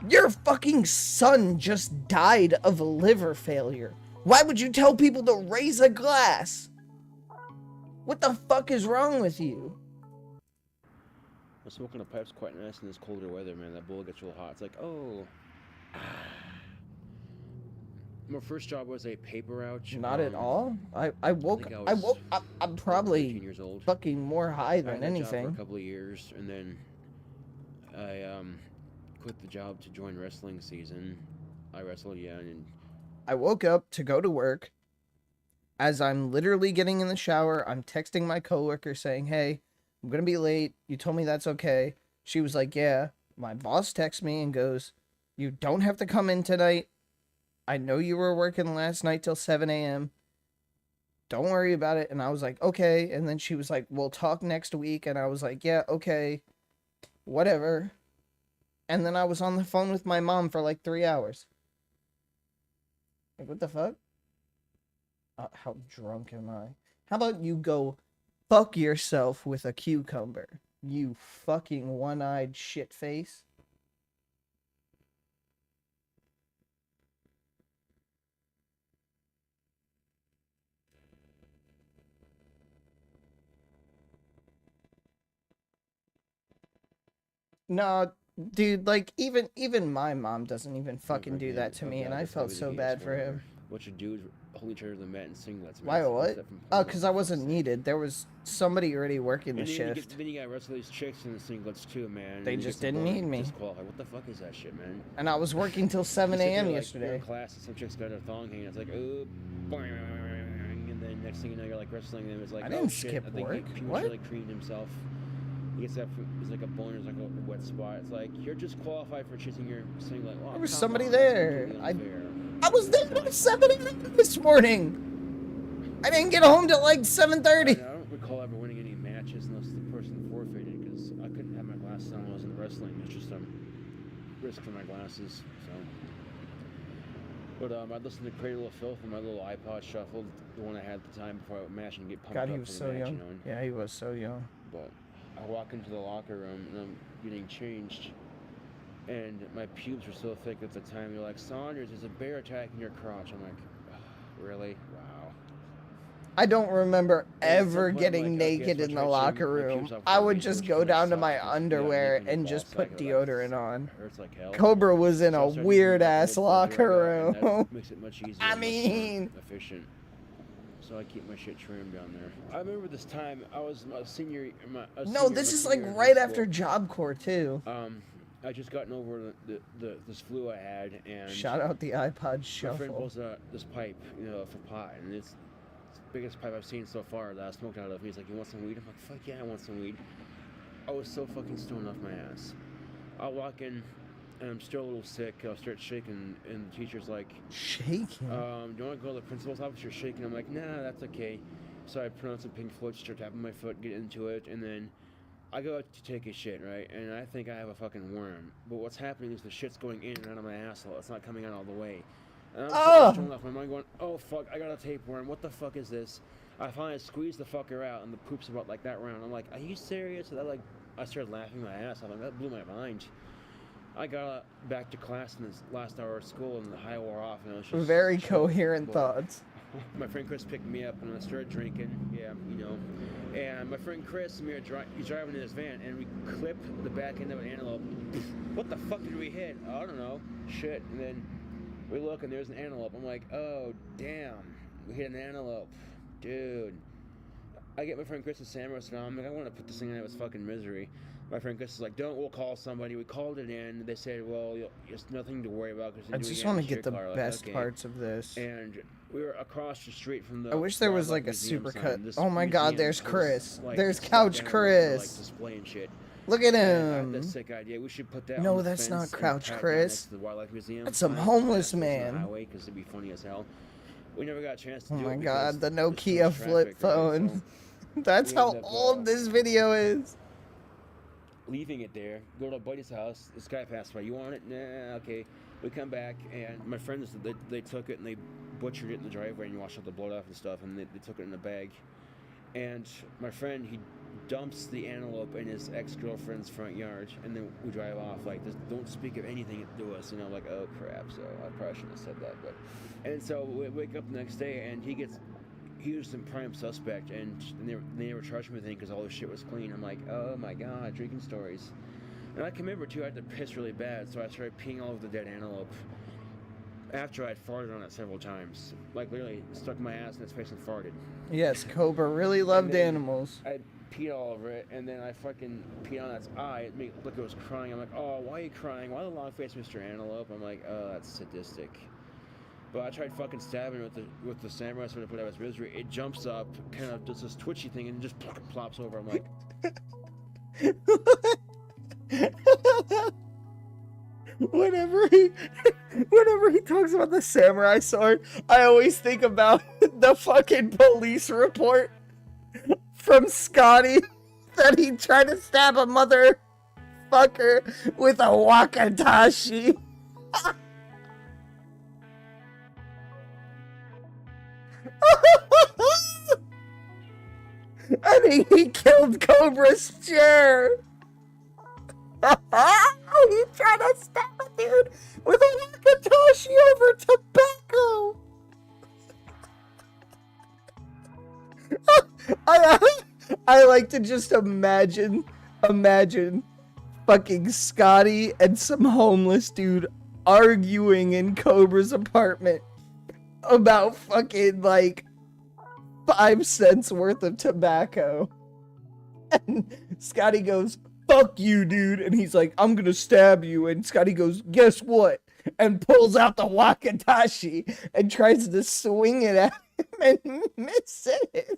your fucking son just died of liver failure. Why would you tell people to raise a glass? What the fuck is wrong with you? Well, smoking a pipe's quite nice in this colder weather, man. That bowl gets real hot. It's like, oh. My first job was a paper ouch. Not at all. I'm probably 13 years old. fucking more high I than had that job anything. for a couple of years, and then I quit the job to join wrestling season. I wrestled, yeah, and I woke up to go to work. As I'm literally getting in the shower, I'm texting my coworker saying, hey, I'm gonna be late. You told me that's okay. She was like, yeah. My boss texts me and goes, you don't have to come in tonight. I know you were working last night till 7 a.m. Don't worry about it. And I was like, okay. And then she was like, we'll talk next week. And I was like, yeah, okay. Whatever. And then I was on the phone with my mom for like 3 hours. Like, what the fuck? How drunk am I? How about you go fuck yourself with a cucumber? You fucking one-eyed shit face. No, dude, like, even my mom doesn't even fucking do that to me, and I felt so bad for him. What you do is hold each other to the mat in singlets. Why, what? Oh, because I wasn't needed. There was somebody already working the shift. Then you got rest of these chicks in the singlets too, man. They just didn't need me. Disqualified. What the fuck is that shit, man? And I was working till 7 a.m. yesterday. You're in class and some chicks got their thong hanging. It's like, oh, and then next thing you know, you're like wrestling them. It's like, I didn't oh, shit. skip I think work. he What? really creamed himself. He gets that, it's like a boner, it's like a wet spot. It's like, you're just qualified for chasing your saying like, oh, There was come somebody on, there. that's I completely unfair. was there at 7 a.m. this morning. I didn't get home till like 7:30. I don't recall ever winning any matches unless the person forfeited, because I couldn't have my glasses on when I was in wrestling. It's just risk for my glasses. So, but I listened to Cradle of Filth on my little iPod Shuffle, the one I had at the time before I would match and get pumped God, up he for was the so match, young. you know? Yeah, he was so young. But I walk into the locker room and I'm getting changed, and my pubes were so thick at the time. They're like, Saunders, there's a bear attacking your crotch. I'm like, really? Wow. I don't remember And at some ever point, I'm getting like, okay, naked so I in the tried locker shaving my room. pubes off I with would a just razor, go which down to kinda my sucks, 'cause, underwear naked in and the just ball put sack, it, like, deodorant on. hurts like hell. Cobra was in So I a started weird using, like, ass a little locker buzzer, and room. that makes it much easier. I and much more mean, efficient. So I keep my shit trimmed down there. I remember this time I was a senior. no, this is like right after Job Corps too. I just gotten over this flu I had, and Shout out the iPod my friend Shuffle. pulls this pipe, for pot, and it's the biggest pipe I've seen so far that I smoked out of. He's like, "You want some weed?" I'm like, "Fuck yeah, I want some weed." I was so fucking stoned off my ass. I walk in, and I'm still a little sick. I start shaking, and the teacher's like, shaking? Do you want to go to the principal's office? You're shaking. I'm like, nah, that's okay. So I put on some Pink Floyd, start tapping my foot, get into it, and then I go out to take a shit, right? And I think I have a fucking worm. But what's happening is the shit's going in and out of my asshole. It's not coming out all the way. And I'm stoned off my mind going, oh fuck, I got a tapeworm. What the fuck is this? I finally squeeze the fucker out, and the poop's about like that round. I'm like, are you serious? And I started laughing my ass off. Like, that blew my mind. I got back to class in this last hour of school, and the high wore off, and I was just Very coherent thoughts. My friend Chris picked me up, and I started drinking. Yeah, And my friend Chris and me he's driving in his van, and we clipped the back end of an antelope. What the fuck did we hit? I don't know. Shit. And then we look, and there's an antelope. I'm like, oh damn, we hit an antelope, dude. I get my friend Chris a samurai sword. I'm like, I want to put this thing out of its fucking misery. My friend Chris is like, we'll call somebody. We called it in. They said, well, there's nothing to worry about. I just want to get the best parts of this. And we were across the street from the... I wish there was like a museum supercut. sign. Oh my god, there's was, Chris. like, There's stuck Couch down there Chris. for, like, display and shit. Look at And I had him. that sick idea. We should put that No, on the that's not fence and Crouch pat it down Chris. next to the Wildlife Museum. That's some sign, homeless and man. the highway, 'cause it'd be funny as hell. We never got a chance to Oh do my it god, the because there's so Nokia much flip traffic, right? phone. So That's we how ended up, old this video is. leaving it there, go to a buddy's house. This guy passed by. You want it? Nah, okay. We come back, and my friends, they took it and they butchered it in the driveway and washed out the blood off and stuff, and they took it in a bag. And my friend, he dumps the antelope in his ex-girlfriend's front yard, and then we drive off. Like, just don't speak of anything to us, like, oh crap. So I probably shouldn't have said that, but. And so we wake up the next day, and he was in prime suspect, and they never charged me with anything because all this shit was clean. I'm like, oh my god, drinking stories. And I can remember too, I had to piss really bad, so I started peeing all over the dead antelope. After I'd farted on it several times, like literally stuck my ass in its face and farted. Yes, Cobra really loved then animals. I peed all over it, and then I fucking peed on its eye. It made it look like it was crying. I'm like, oh, why are you crying? Why the long face, Mr. Antelope? I'm like, oh, that's sadistic. But I tried fucking stabbing it with the samurai sword to put out its misery. It jumps up, kind of does this twitchy thing, and just plops over. I'm like, Whenever he talks about the samurai sword, I always think about the fucking police report from Scotty that he tried to stab a motherfucker with a wakatashi. And he killed Cobra's chair. He tried to stab a dude with a wakatashi over tobacco. I like to just imagine fucking Scotty and some homeless dude arguing in Cobra's apartment about fucking like 5 cents worth of tobacco. And Scotty goes, fuck you, dude. And he's like, I'm gonna stab you. And Scotty goes, guess what? And pulls out the wakatashi and tries to swing it at him and misses.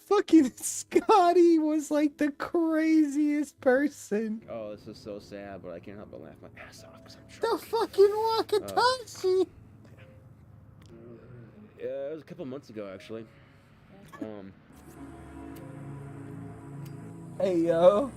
Fucking Scotty was like the craziest person. Oh, this is so sad, but I can't help but laugh my ass off because I'm The fucking Wakatashi. Yeah, it was a couple months ago, actually. Hey, yo.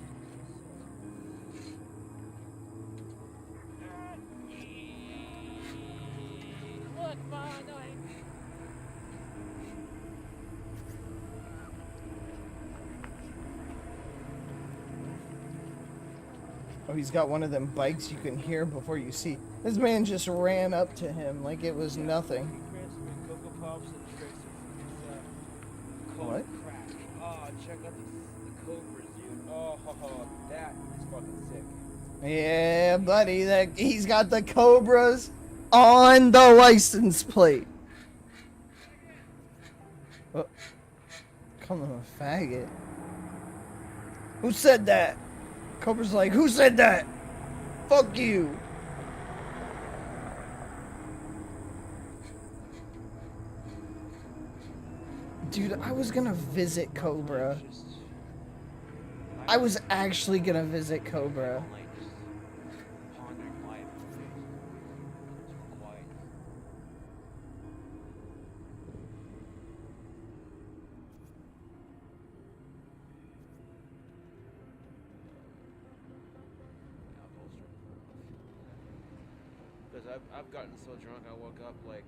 Oh, he's got one of them bikes you can hear before you see. This man just ran up to him like it was nothing. What? Oh, check out the Cobes, dude. Oh, that is fucking sick. Yeah, buddy, he's got the Cobras on the license plate. Oh, come on, faggot. Who said that? Cobra's like, who said that? Fuck you. Dude, I was gonna visit Cobra. I was actually gonna visit Cobra. Because I've gotten so drunk I woke up like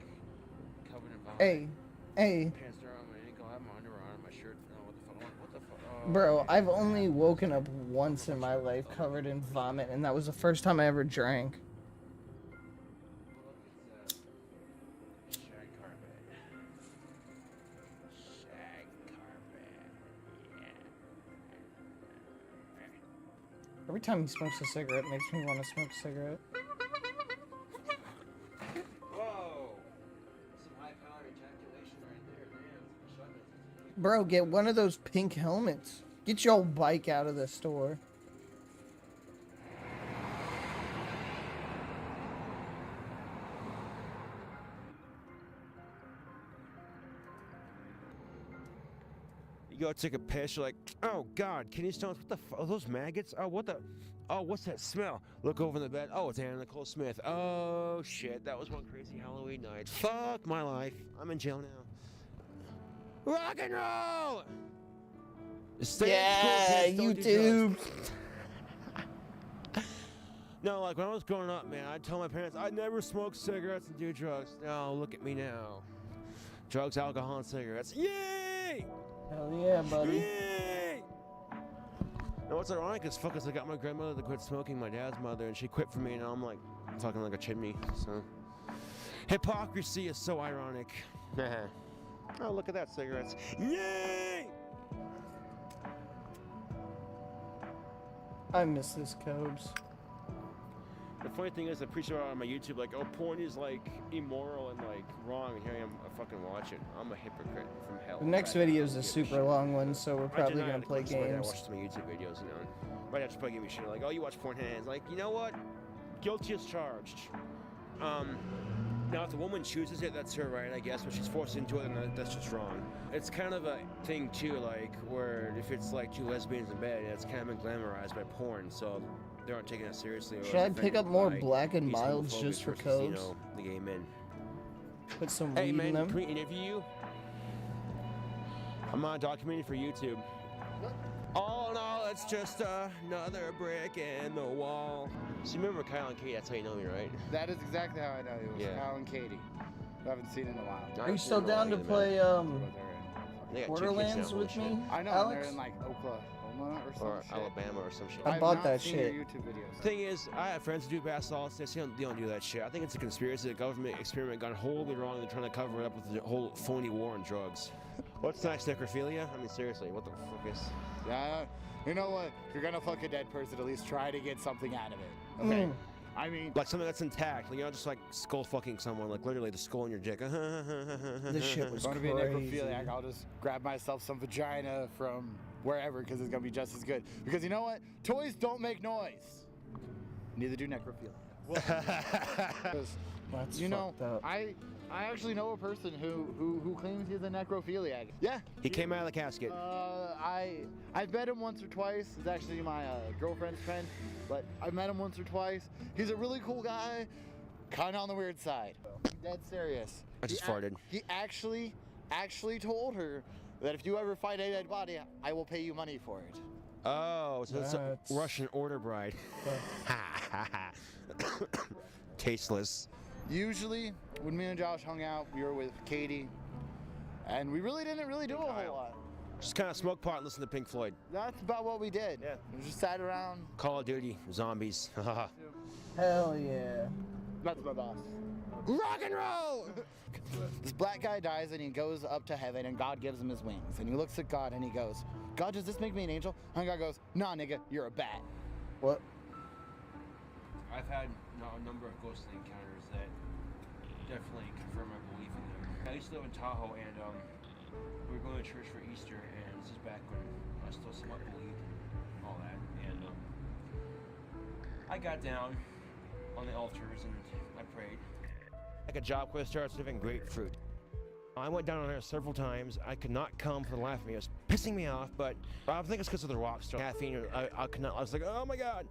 covered in vomit. Hey. Pants are on my ankle, I have my underwear on, my shirt. Oh, what the fuck? Bro, I've only woken up once in my life covered in vomit, and that was the first time I ever drank. Shag carpet. Shag carpet. Every time he smokes a cigarette, it makes me want to smoke a cigarette. Whoa! Some high power ejaculation right there, man. Bro, get one of those pink helmets. Get your bike out of the store. You go take a piss, you're like, oh god, kidney stones, what the fuck, are those maggots? Oh, what the, oh, what's that smell? Look over in the bed, oh, it's Anna Nicole Smith. Oh, shit, that was one crazy Halloween night. Fuck my life, I'm in jail now. Rock and roll! Yeah, YouTube. No, like when I was growing up, man, I'd tell my parents I'd never smoke cigarettes and do drugs. Now, look at me now. Drugs, alcohol, and cigarettes. Yay! Hell yeah, buddy. Yay! Now, what's ironic is, fuck, I got my grandmother to quit smoking, my dad's mother, and she quit for me, and now I'm like talking like a chimney, so. Hypocrisy is so ironic. Oh, look at that, cigarettes. Yay! I miss this Cobes. The funny thing is, I preach about it on my YouTube, like, oh, porn is, like, immoral and, like, wrong, and here I am, I fucking watch it. I'm a hypocrite from hell. The next video is a super long one, so we're probably I gonna play I games. watch some YouTube videos, you know. Right after probably give me shit, like, oh, you watch porn hands. Like, you know what? Guilty as charged. Now, if the woman chooses it, that's her right, I guess, but she's forced into it, and that's just wrong. It's kind of a thing, too, like, where if it's, like, two lesbians in bed, it's kind of been glamorized by porn, so they aren't taking it seriously. Should I pick up more Black and Milds just for versus, Cobes? You know, the gay men. Put some Hey, weed man, in them? can we interview you? I'm documenting for YouTube. All in all, it's just another brick in the wall. So you remember Kyle and Katie? That's how you know me, right? That is exactly how I know you. It was Yeah. Kyle and Katie. I haven't seen in a while. Are you still down to play They got 2 kids Borderlands now, with holy me, shit. I know, Alex? they're in like Oklahoma or some Or shit. Alabama or some shit. I have bought not that seen shit. Your YouTube videos. Thing is, I have friends who do basketball. They don't do that shit. I think it's a conspiracy. The government experiment gone wholly wrong. They're trying to cover it up with the whole phony war on drugs. What's next, necrophilia? I mean, seriously, what the fuck is... Yeah, you know what? If you're gonna fuck a dead person, at least try to get something out of it. Okay. I mean, like something that's intact. Like, you're not just like skull fucking someone. Like literally the skull in your dick. This shit was going to be a crazy. necrophiliac, I'll just grab myself some vagina from wherever because it's gonna be just as good. Because you know what? Toys don't make noise. Neither do necrophilia. Well, That's you know, fucked up. I I actually know a person who claims he's a necrophiliac. Yeah. He came out of the casket. I've met him once or twice. He's actually my girlfriend's friend, but I've met him once or twice. He's a really cool guy, kind of on the weird side. Dead serious. I just farted. He actually told her that if you ever find a dead body, I will pay you money for it. Oh, so it's a Russian order bride. Tasteless. Usually, when me and Josh hung out, we were with Katie, and we really didn't do a whole lot. Just kind of smoke pot and listen to Pink Floyd. That's about what we did. Yeah. We just sat around. Call of Duty, zombies. Hell yeah. That's my boss. Rock and roll! This black guy dies and he goes up to heaven and God gives him his wings. And he looks at God and he goes, God, does this make me an angel? And God goes, nah, nigga, you're a bat. What? I've had a number of ghostly encounters that definitely confirm my belief in them. I used to live in Tahoe, and we were going to church for Easter, and this is back when I still somewhat believed in all that. And I got down on the altars and I prayed. Like a job quest starts living grapefruit. I went down on there several times. I could not come for the life of me. It was pissing me off, but I think it's because of the rock star caffeine. I could not. I was like, oh my god.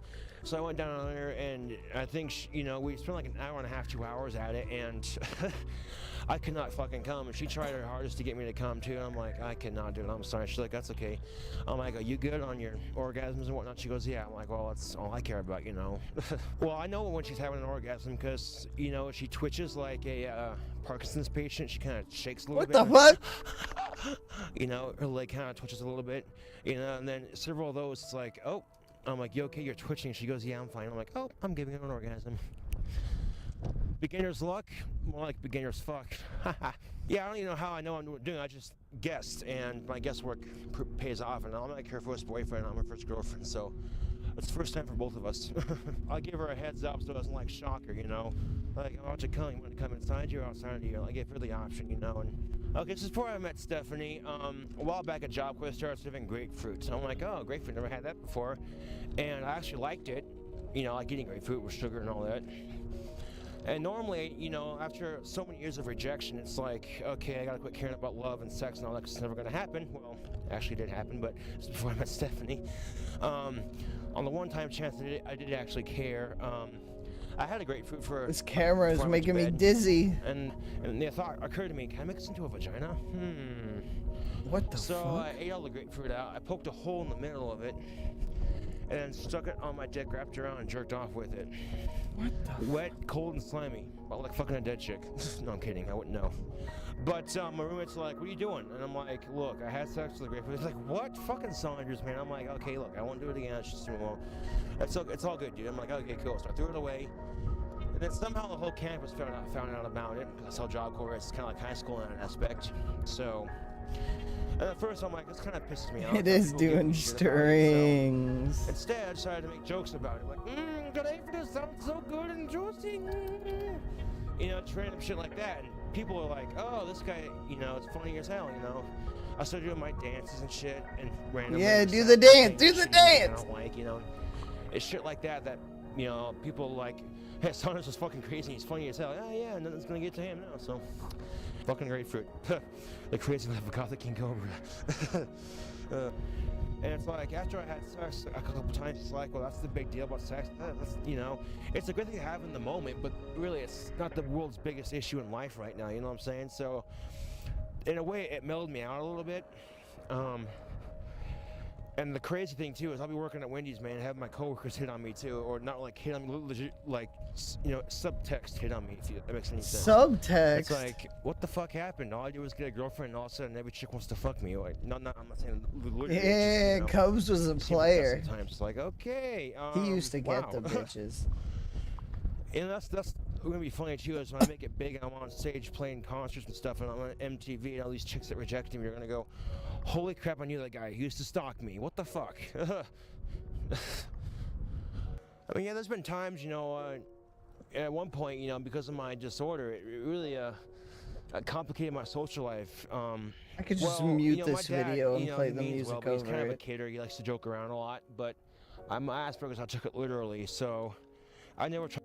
So I went down on there, and I think we spent like an hour and a half, 2 hours at it, and I could not fucking come. And she tried her hardest to get me to come too. And I'm like, I cannot do it. I'm sorry. She's like, that's okay. I'm like, are you good on your orgasms and whatnot? She goes, yeah. I'm like, well, that's all I care about, Well, I know when she's having an orgasm because she twitches like a Parkinson's patient. She kind of shakes a little bit. What the fuck? Her leg kind of twitches a little bit, and then several of those, it's like, oh, I'm like, you okay? You're twitching. She goes, yeah, I'm fine. I'm like, oh, I'm giving her an orgasm. Beginner's luck, more like beginner's fuck. Yeah, I don't even know how I know I'm doing. I just guessed, and my guesswork pays off. And I'm like her first boyfriend, I'm her first girlfriend, so it's the first time for both of us. I'll give her a heads up so it doesn't shock her, Like, I'm about to come. You want to come inside you or outside of you? I give her the option, And okay, this is before I met Stephanie. A while back, a job quest started serving grapefruit. So I'm like, oh, grapefruit, never had that before. And I actually liked it. Like eating grapefruit with sugar and all that. And normally, after so many years of rejection, it's like, okay, I gotta quit caring about love and sex and all that because it's never gonna happen. Well, actually did happen, but it's before I met Stephanie. On the one-time chance that I did actually care, I had a grapefruit for... This camera is making me dizzy. And the thought occurred to me, can I make this into a vagina? What the fuck? So I ate all the grapefruit out. I poked a hole in the middle of it. And then stuck it on my dick, wrapped around, and jerked off with it. What the Wet, cold, and slimy. Well, like fucking a dead chick. No, I'm kidding. I wouldn't know. But my roommate's like, what are you doing? And I'm like, look, I had sex with a grapefruit. He's like, what? Fucking Saunders, man. I'm like, okay, look, I won't do it again. It's just, it's all good, dude. I'm like, okay, cool. So I threw it away. And then somehow the whole campus found out about it. That's how Job Corps is. It's kind of like high school in an aspect. So... And at first I'm like, this kind of pisses me off. It is doing strings. So instead, I decided to make jokes about it. Like, good for this sounds so good and juicy. It's random shit like that. And people are like, oh, this guy, it's funny as hell, I started doing my dances and shit and random. Yeah, do the dance, do the dance. I don't like, it's shit like that, people like, hey, Saunders was fucking crazy, he's funny as hell. Yeah, and nothing's gonna get to him now, so. Fucking grapefruit. The crazy life of Gothic King Cobra. And it's like, after I had sex a couple times, it's like, well, that's the big deal about sex. It's a good thing to have in the moment, but really it's not the world's biggest issue in life right now, you know what I'm saying? So, in a way, it mellowed me out a little bit. And the crazy thing too is I'll be working at Wendy's, man, and have my coworkers hit on me too, or not like hit on me, legit, like subtext hit on me, if that makes any sense. Subtext. It's like, what the fuck happened? All I do is get a girlfriend, and all of a sudden every chick wants to fuck me. Like, I'm not saying. Yeah, just, Cobes was a player. Sometimes it's like, okay. He used to get the bitches. And that's gonna be funny too. Is when I make it big, I'm on stage playing concerts and stuff, and I'm on MTV, and all these chicks that reject me are gonna go, holy crap, I knew that guy. He used to stalk me. What the fuck? I mean, yeah, there's been times, at one point, because of my disorder, it really complicated my social life. I could just mute this video and play the music over it. He's kind of a kidder. He likes to joke around a lot, but my Asperger's, I took it literally, so I never tried.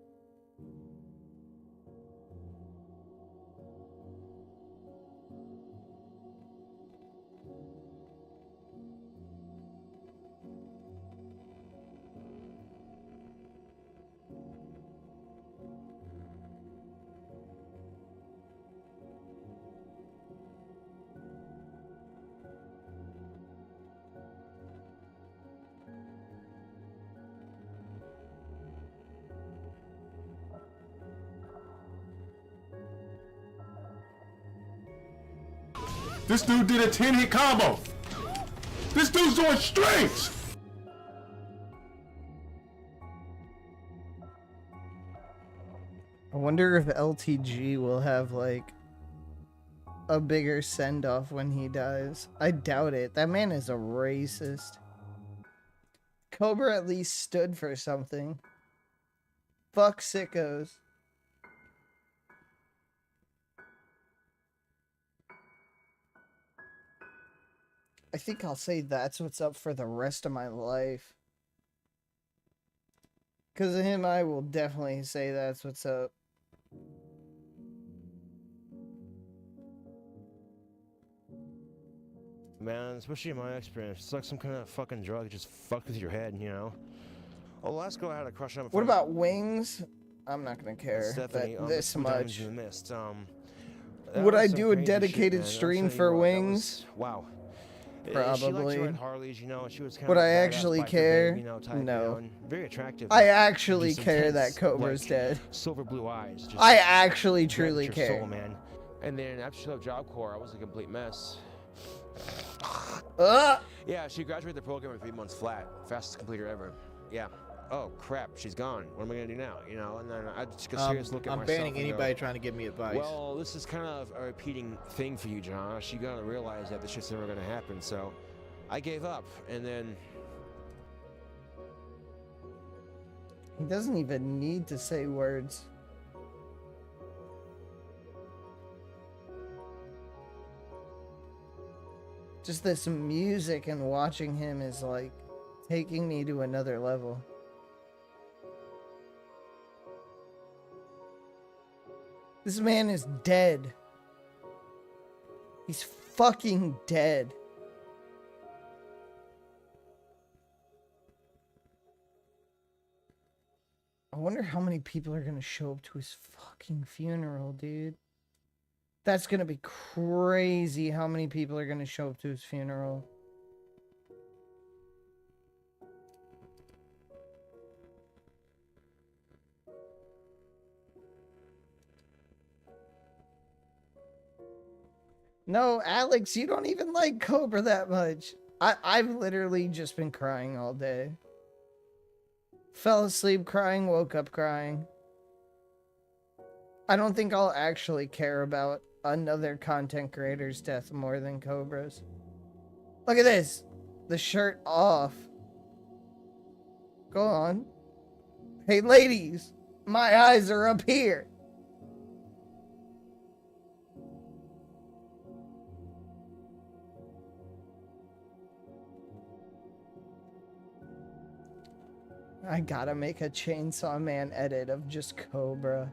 This dude did a 10-hit combo. This dude's doing strings. I wonder if LTG will have, like, a bigger send-off when he dies. I doubt it. That man is a racist. Cobra at least stood for something. Fuck sickos. I think I'll say that's what's up for the rest of my life. Because of him, I will definitely say that's what's up. Man, especially in my experience, it's like some kind of fucking drug that just fucks with your head, you know? Oh, last go I had a crush on. What about wings? I'm not gonna care, Stephanie, but this much. In the mist. Would I do a dedicated stream for wings? Wow. Probably. She liked to ride Harleys, you know, and she was kind Would of I a badass actually biker care? babe, you know, type, No. you know, and very attractive. I actually Just care intense, that Cobra's like, dead. Silver blue eyes. Just I actually right truly your care. Soul, man. And then after she left Job Corps, I was a complete mess. Yeah, she graduated the program in 3 months flat. Fastest completer ever. Yeah. Oh crap, she's gone. What am I gonna do now? You know, and then I just took a serious look at I'm myself. banning and anybody go, trying to give me advice. well, this is kind of a repeating thing for you, Josh. You gotta realize that this shit's never gonna happen. So, I gave up, and then He doesn't even need to say words. Just this music and watching him is like taking me to another level. This man is dead. He's fucking dead. I wonder how many people are gonna show up to his fucking funeral, dude. That's gonna be crazy how many people are gonna show up to his funeral. No, Alex, you don't even like Cobra that much. I've literally just been crying all day. Fell asleep crying, woke up crying. I don't think I'll actually care about another content creator's death more than Cobra's. Look at this. The shirt off. Go on. Hey, ladies. My eyes are up here. I gotta make a Chainsaw Man edit of just Cobra.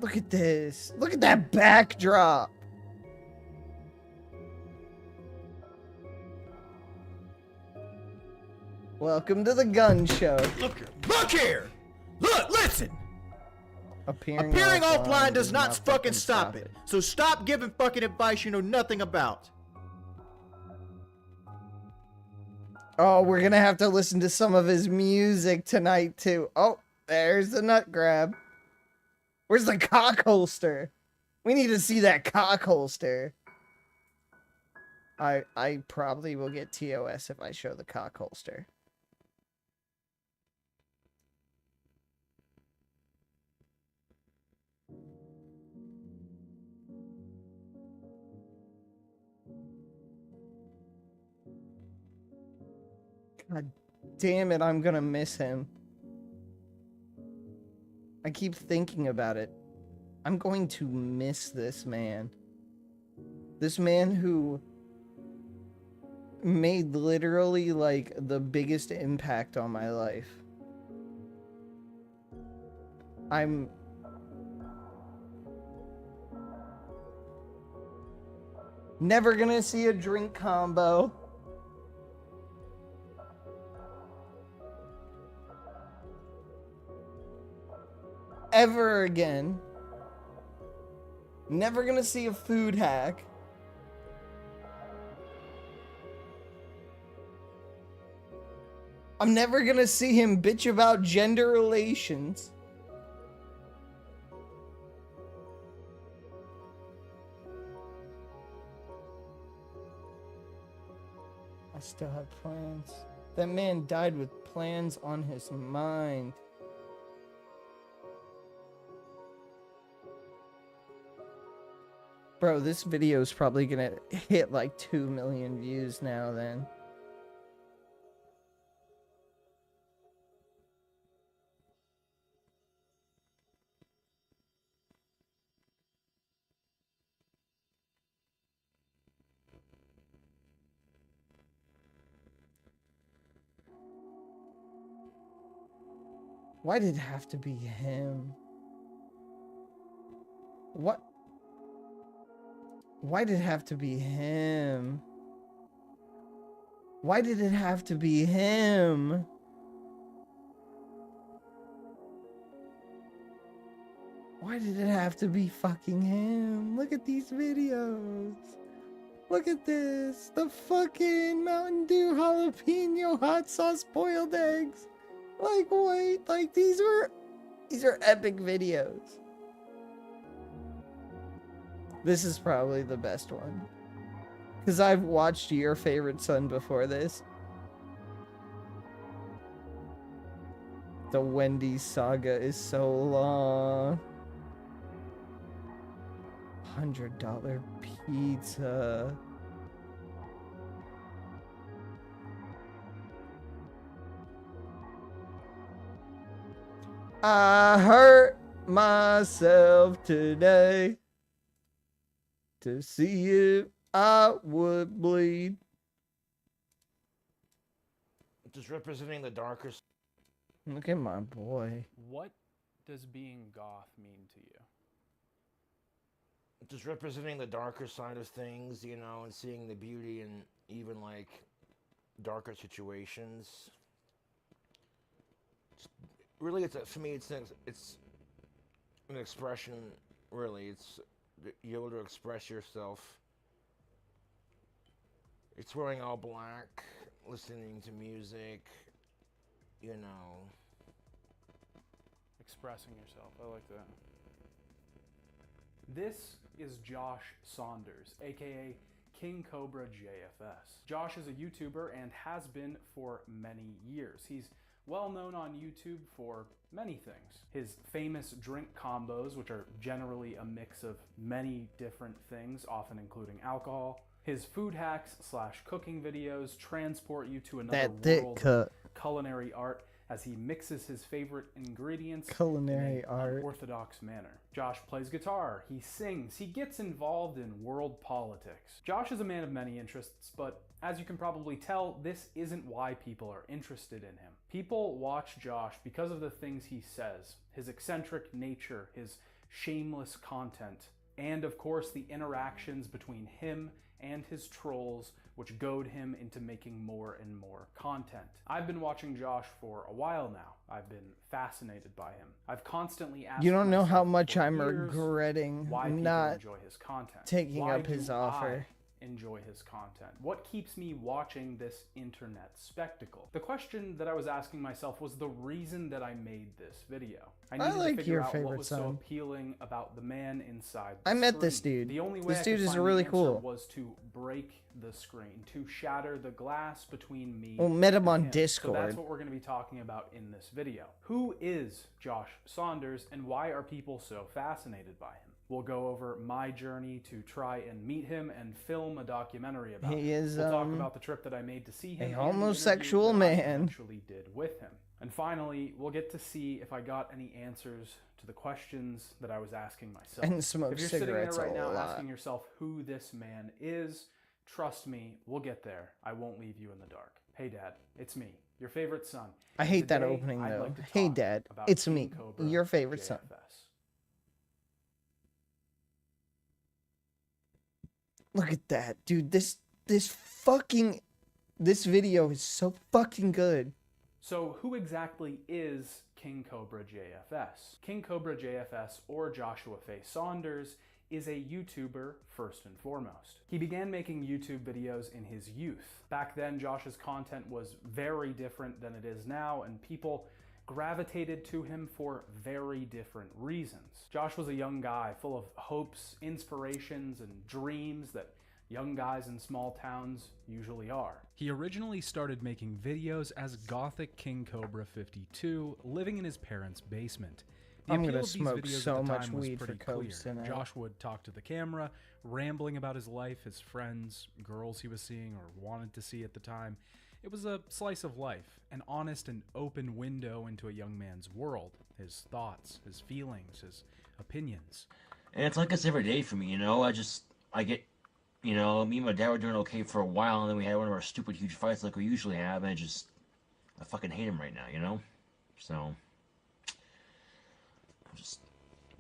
Look at this. Look at that backdrop. Welcome to the gun show. Look here! Look, listen! Appearing offline does not fucking stop it. So stop giving fucking advice you know nothing about. Oh, we're gonna have to listen to some of his music tonight, too. Oh, there's the nut grab. Where's the cock holster? We need to see that cock holster. I probably will get TOS if I show the cock holster. God damn it, I'm gonna miss him. I keep thinking about it. I'm going to miss this man. This man who made literally like the biggest impact on my life. I'm never gonna see a drink combo. Ever again. Never gonna see a food hack. I'm never gonna see him bitch about gender relations. I still have plans. That man died with plans on his mind. Bro, this video is probably gonna hit like 2 million views now then. Why did it have to be him? What? Why did it have to be him? Why did it have to be him? Why did it have to be fucking him? Look at these videos. Look at this. The fucking Mountain Dew jalapeno hot sauce boiled eggs. Like, wait, like these are epic videos. This is probably the best one. Because I've watched Your Favorite Son before this. The Wendy's saga is so long. $100 pizza. I hurt myself today to see if I would bleed. Just representing the darker. Look at my boy. What does being goth mean to you? Just representing the darker side of things, you know, and seeing the beauty in even like darker situations. Really, for me, it's an expression. Really, it's you're able to express yourself. It's wearing all black, listening to music, you know. Expressing yourself. I like that. This is Josh Saunders, aka King Cobra JFS. Josh is a YouTuber and has been for many years. He's well known on YouTube for many things. His famous drink combos, which are generally a mix of many different things, often including alcohol. His food hacks / cooking videos transport you to another world of culinary art as he mixes his favorite ingredients in an unorthodox manner. Josh plays guitar, he sings, he gets involved in world politics. Josh is a man of many interests, but as you can probably tell, this isn't why people are interested in him. People watch Josh because of the things he says, his eccentric nature, his shameless content, and of course the interactions between him and his trolls, which goad him into making more and more content. I've been watching Josh for a while now. I've been fascinated by him. I've constantly asked You don't know how much for I'm years regretting why people not enjoy his content. taking Why up his do offer. I enjoy his content? What keeps me watching this internet spectacle? The question that I was asking myself was the reason that I made this video. I needed like to figure Your out Favorite what was so Son. appealing about the man inside the I met this screen. dude. The only way This I dude could is find really the answer cool. was to break the screen, to shatter the glass between me Well, met him and on him. Discord. So that's what we're going to be talking about in this video. Who is Josh Saunders and why are people so fascinated by him? We'll go over my journey to try and meet him and film a documentary about him. He is, we'll talk about the trip that I made to see him a and the homosexual interview that I man. actually did with him. And finally, we'll get to see if I got any answers to the questions that I was asking myself. And smoke if you're sitting there cigarettes right a now lot. asking yourself who this man is, trust me, we'll get there. I won't leave you in the dark. Hey Dad, it's me, your favorite son. I hate that Today, opening I'd though. like to Hey talk Dad, about it's King me, Cobra your favorite son. JFS. Look at that, dude. This video is so fucking good. So who exactly is King Cobra JFS? King Cobra JFS, or Joshua Faye Saunders, is a YouTuber first and foremost. He began making YouTube videos in his youth. Back then, Josh's content was very different than it is now, and people gravitated to him for very different reasons. Josh was a young guy full of hopes, inspirations, and dreams that Young guys in small towns usually are. He originally started making videos as Gothic King Cobra 52, living in his parents' basement. The I'm appeal gonna of these smoke videos so at the much time was weed for pretty Cobes clear. tonight. Josh would talk to the camera, rambling about his life, his friends, girls he was seeing or wanted to see at the time. It was a slice of life, an honest and open window into a young man's world, his thoughts, his feelings, his opinions. And it's like this every day for me, you know? I get, you know, me and my dad were doing okay for a while, and then we had one of our stupid huge fights like we usually have, and I fucking hate him right now, you know? So, I'm just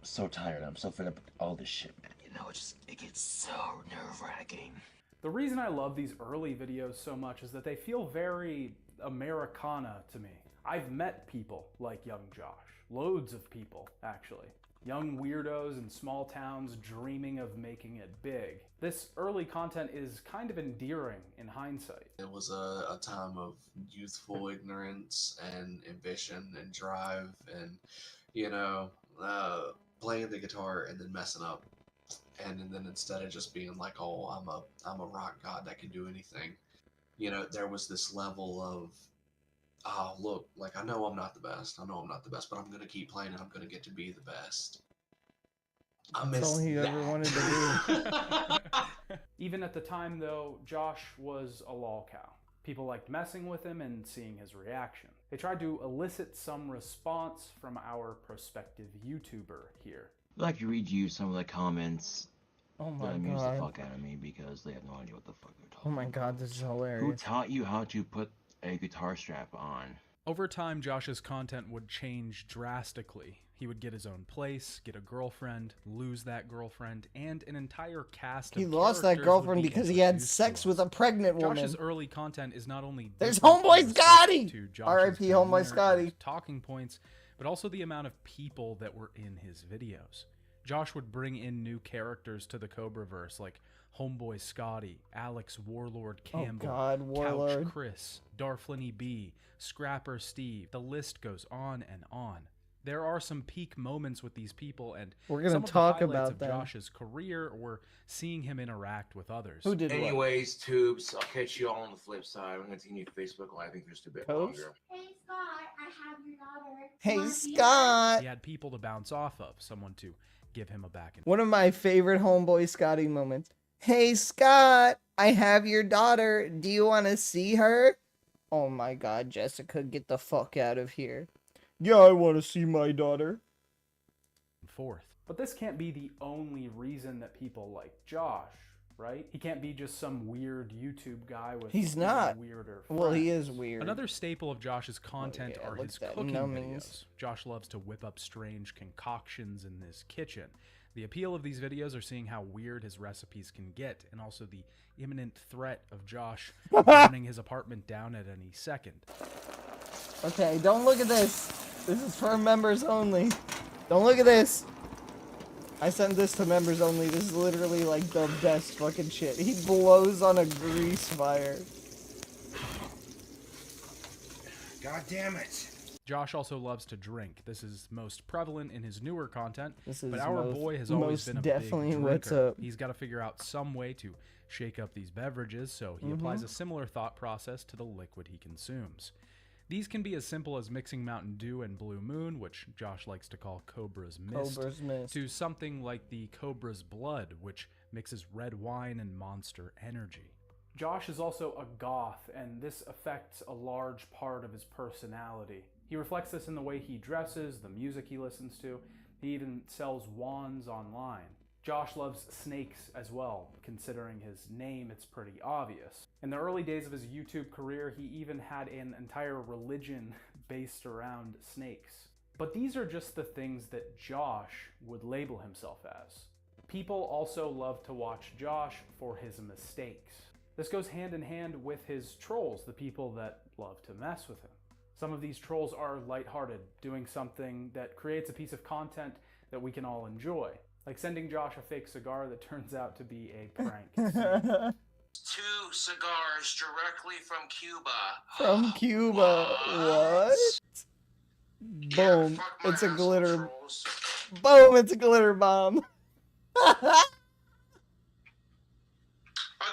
so tired. I'm so fed up with all this shit, man. You know, it gets so nerve-wracking. The reason I love these early videos so much is that they feel very Americana to me. I've met people like young Josh. Loads of people, actually. Young weirdos in small towns dreaming of making it big. This early content is kind of endearing in hindsight. It was a time of youthful ignorance and ambition and drive and, you know, playing the guitar and then messing up. And then instead of just being like, oh, I'm a rock god that can do anything, you know, there was this level of, oh, look, like, I know I'm not the best, but I'm going to keep playing and I'm going to get to be the best. That's all he ever wanted to do. Even at the time, though, Josh was a lolcow. People liked messing with him and seeing his reaction. They tried to elicit some response from our prospective YouTuber here. I'd like to read you some of the comments Oh my that amuse god. the fuck out of me because they have no idea what the fuck they're talking Oh my god, this is about. Who hilarious. taught you how to put a guitar strap on? Over time, Josh's content would change drastically. He would get his own place, get a girlfriend, lose that girlfriend, and an entire cast of He lost that characters would girlfriend be because he had introduced sex to with us. a pregnant woman. Josh's early content is not only There's different Homeboy in respect Scotty! to Josh's R.I.P. Homeboy demeanor Scotty. and talking points, but also the amount of people that were in his videos. Josh would bring in new characters to the Cobraverse like Homeboy Scotty, Alex Warlord Campbell, God, Warlord. Couch Chris, Darflini B, Scrapper Steve. The list goes on and on. There are some peak moments with these people, and We're gonna some of talk the highlights about of them. Josh's career were seeing him interact with others. Who did what? Anyways, Tubes, I'll catch you all on the flip side. I'm going to continue Facebook Live for just a bit Cobes? longer. Hey Scott, I have your daughter. Hey, Wanna see her? Scott! He had people to bounce off of, someone to give him a back and One of my favorite Homeboy Scotty moments. Hey, Scott, I have your daughter. Do you want to see her? Oh my god, Jessica, get the fuck out of here. Yeah, I want to see my daughter. forth. But this can't be the only reason that people like Josh, right? He can't be just some weird YouTube guy with He's not. weirder Well, he friends. is weird. Another staple of Josh's content yeah, are look his at that cooking numbings. videos. Josh loves to whip up strange concoctions in his kitchen. The appeal of these videos are seeing how weird his recipes can get, and also the imminent threat of Josh burning his apartment down at any second. Okay, don't look at this. This is for members only. Don't look at this. I sent this to members only. This is literally like the best fucking shit. He blows on a grease fire. God damn it. Josh also loves to drink. This is most prevalent in his newer content, This but is our most- boy has always most been a definitely big what's drinker. up. He's got to figure out some way to shake up these beverages, so he Mhm. applies a similar thought process to the liquid he consumes. These can be as simple as mixing Mountain Dew and Blue Moon, which Josh likes to call Cobra's Mist, Cobra's Mist. to something like the Cobra's Blood, which mixes red wine and Monster Energy. Josh is also a goth, and this affects a large part of his personality. He reflects this in the way he dresses, the music he listens to. He even sells wands online. Josh loves snakes as well. Considering his name, it's pretty obvious. In the early days of his YouTube career, he even had an entire religion based around snakes. But these are just the things that Josh would label himself as. People also love to watch Josh for his mistakes. This goes hand in hand with his trolls, the people that love to mess with him. Some of these trolls are lighthearted, doing something that creates a piece of content that we can all enjoy, like sending Josh a fake cigar that turns out to be a prank. 2 cigars directly from Cuba. From Cuba. What? Boom. It's a glitter. Boom. It's a glitter bomb. Oh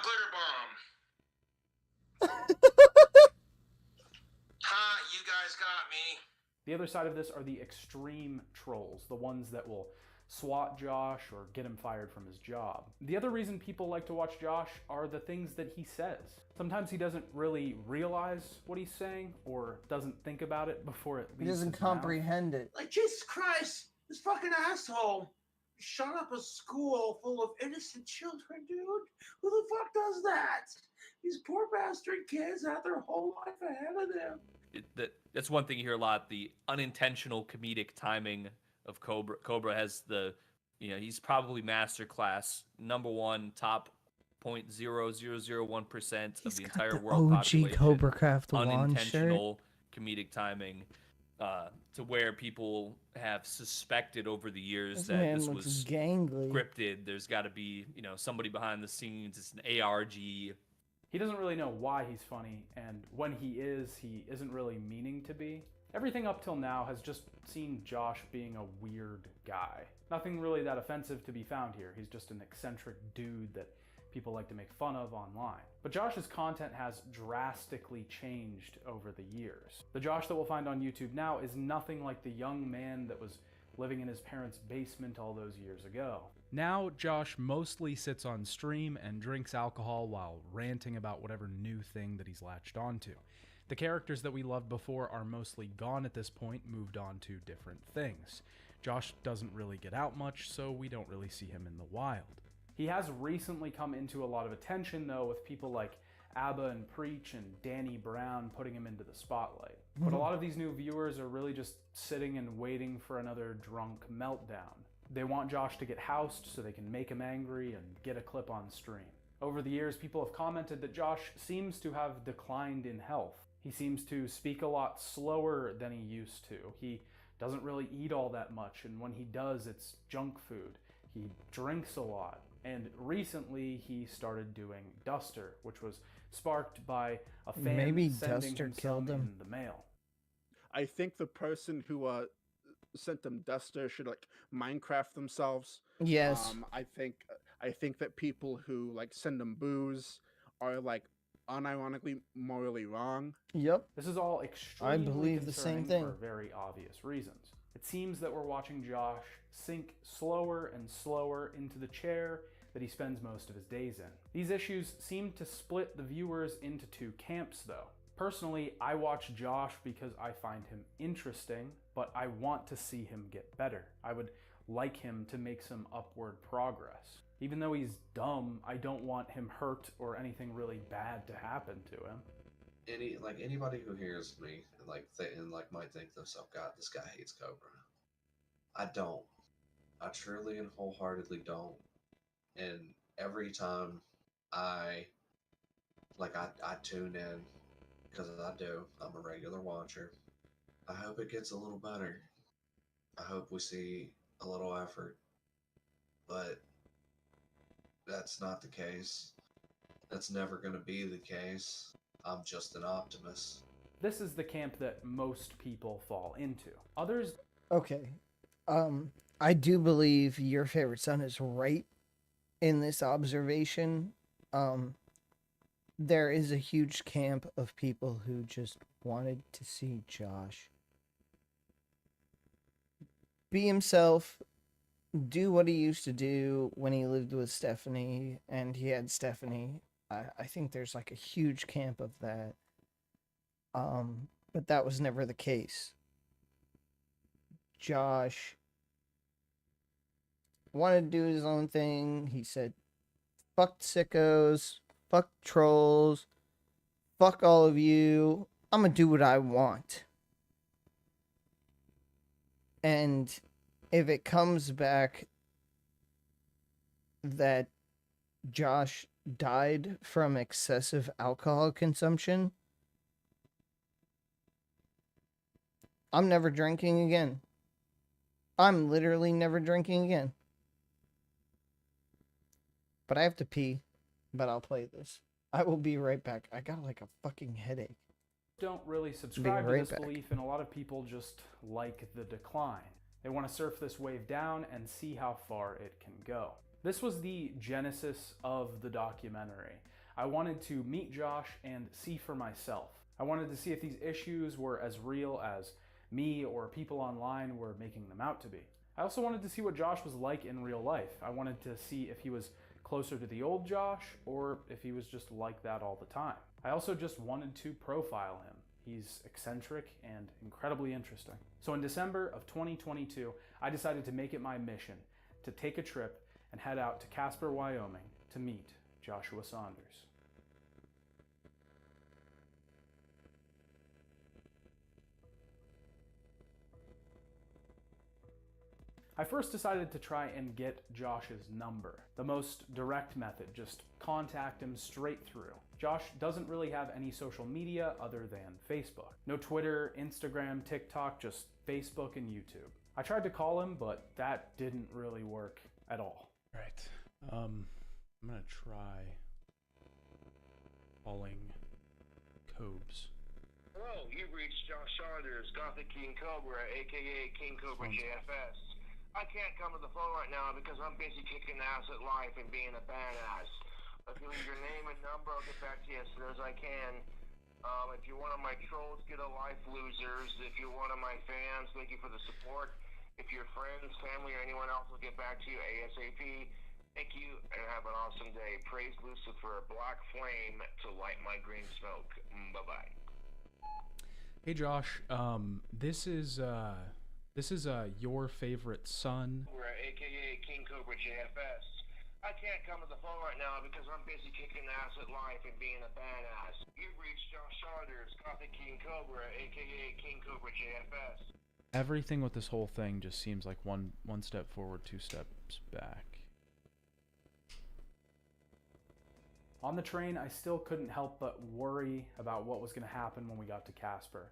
guys got me. The other side of this are the extreme trolls, the ones that will swat Josh or get him fired from his job. The other reason people like to watch Josh are the things that he says. Sometimes he doesn't really realize what he's saying or doesn't think about it before it leaves He doesn't his mouth. comprehend it. Like, Jesus Christ, this fucking asshole shut up a school full of innocent children, dude. Who the fuck does that? These poor bastard kids had their whole life ahead of them. That's one thing you hear a lot, the unintentional comedic timing of Cobra. Cobra has he's probably masterclass, #1, top 0.0001% of the entire world OG population. Cobra Craft wand shirt. Unintentional comedic timing, to where people have suspected over the years This that man this looks was gangly. scripted. There's got to be, somebody behind the scenes. It's an ARG. He doesn't really know why he's funny, and when he isn't really meaning to be. Everything up till now has just seen Josh being a weird guy. Nothing really that offensive to be found here. He's just an eccentric dude that people like to make fun of online. But Josh's content has drastically changed over the years. The Josh that we'll find on YouTube now is nothing like the young man that was living in his parents' basement all those years ago. Now, Josh mostly sits on stream and drinks alcohol while ranting about whatever new thing that he's latched onto. The characters that we loved before are mostly gone at this point, moved on to different things. Josh doesn't really get out much, so we don't really see him in the wild. He has recently come into a lot of attention, though, with people like ABBA and Preach and Danny Brown putting him into the spotlight. But a lot of these new viewers are really just sitting and waiting for another drunk meltdown. They want Josh to get housed so they can make him angry and get a clip on stream. Over the years, people have commented that Josh seems to have declined in health. He seems to speak a lot slower than he used to. He doesn't really eat all that much, and when he does, it's junk food. He drinks a lot, and recently he started doing Duster, which was sparked by a fan Maybe sending Duster him killed some him. in the mail. I think the person who sent them Duster should like Minecraft themselves. Yes. I think that people who like send them booze are like unironically morally wrong. Yep. This is all extremely I believe the same concerning thing. for very obvious reasons. It seems that we're watching Josh sink slower and slower into the chair that he spends most of his days in. These issues seem to split the viewers into two camps, though. Personally, I watch Josh because I find him interesting, but I want to see him get better. I would like him to make some upward progress. Even though he's dumb, I don't want him hurt or anything really bad to happen to him. Anybody who hears me might think to themselves, God, this guy hates Cobra. I don't. I truly and wholeheartedly don't. And every time I tune in, because I do, I'm a regular watcher. I hope it gets a little better. I hope we see a little effort. But that's not the case. That's never going to be the case. I'm just an optimist. This is the camp that most people fall into. Others... Okay. I do believe your favorite son is right in this observation. There is a huge camp of people who just wanted to see Josh be himself, do what he used to do when he lived with Stephanie and he had Stephanie. I think there's like a huge camp of that. But that was never the case. Josh wanted to do his own thing. He said, fuck sickos, fuck trolls, fuck all of you. I'm gonna do what I want. And if it comes back that Josh died from excessive alcohol consumption, I'm never drinking again. I'm literally never drinking again. But I have to pee, but I'll play this. I will be right back. I got like a fucking headache. don't really subscribe to right this back. belief, and a lot of people just like the decline. They want to surf this wave down and see how far it can go. This was the genesis of the documentary. I wanted to meet Josh and see for myself. I wanted to see if these issues were as real as me or people online were making them out to be. I also wanted to see what Josh was like in real life. I wanted to see if he was closer to the old Josh or if he was just like that all the time. I also just wanted to profile him. He's eccentric and incredibly interesting. So in December of 2022, I decided to make it my mission to take a trip and head out to Casper, Wyoming to meet Joshua Saunders. I first decided to try and get Josh's number. The most direct method, just contact him straight through. Josh doesn't really have any social media other than Facebook. No Twitter, Instagram, TikTok, just Facebook and YouTube. I tried to call him, but that didn't really work at all. Right. I'm gonna try calling Cobes. Hello, you've reached Josh Saunders, Gothic King Cobra, aka King Cobra JFS. I can't come to the phone right now because I'm busy kicking ass at life and being a badass. If you leave your name and number, I'll get back to you as soon as I can. If you're one of my trolls, get a life, losers. If you're one of my fans, thank you for the support. If your friends, family, or anyone else will get back to you ASAP. Thank you and have an awesome day. Praise Lucifer, black flame to light my green smoke. Bye-bye. Hey Josh, this is your favorite son. We're AKA King Cobra JFS. I can't come to the phone right now because I'm busy kicking ass at life and being a badass. You've reached Josh Saunders, Gothic King Cobra, aka King Cobra JFS. Everything with this whole thing just seems like one step forward, two steps back. On the train, I still couldn't help but worry about what was going to happen when we got to Casper.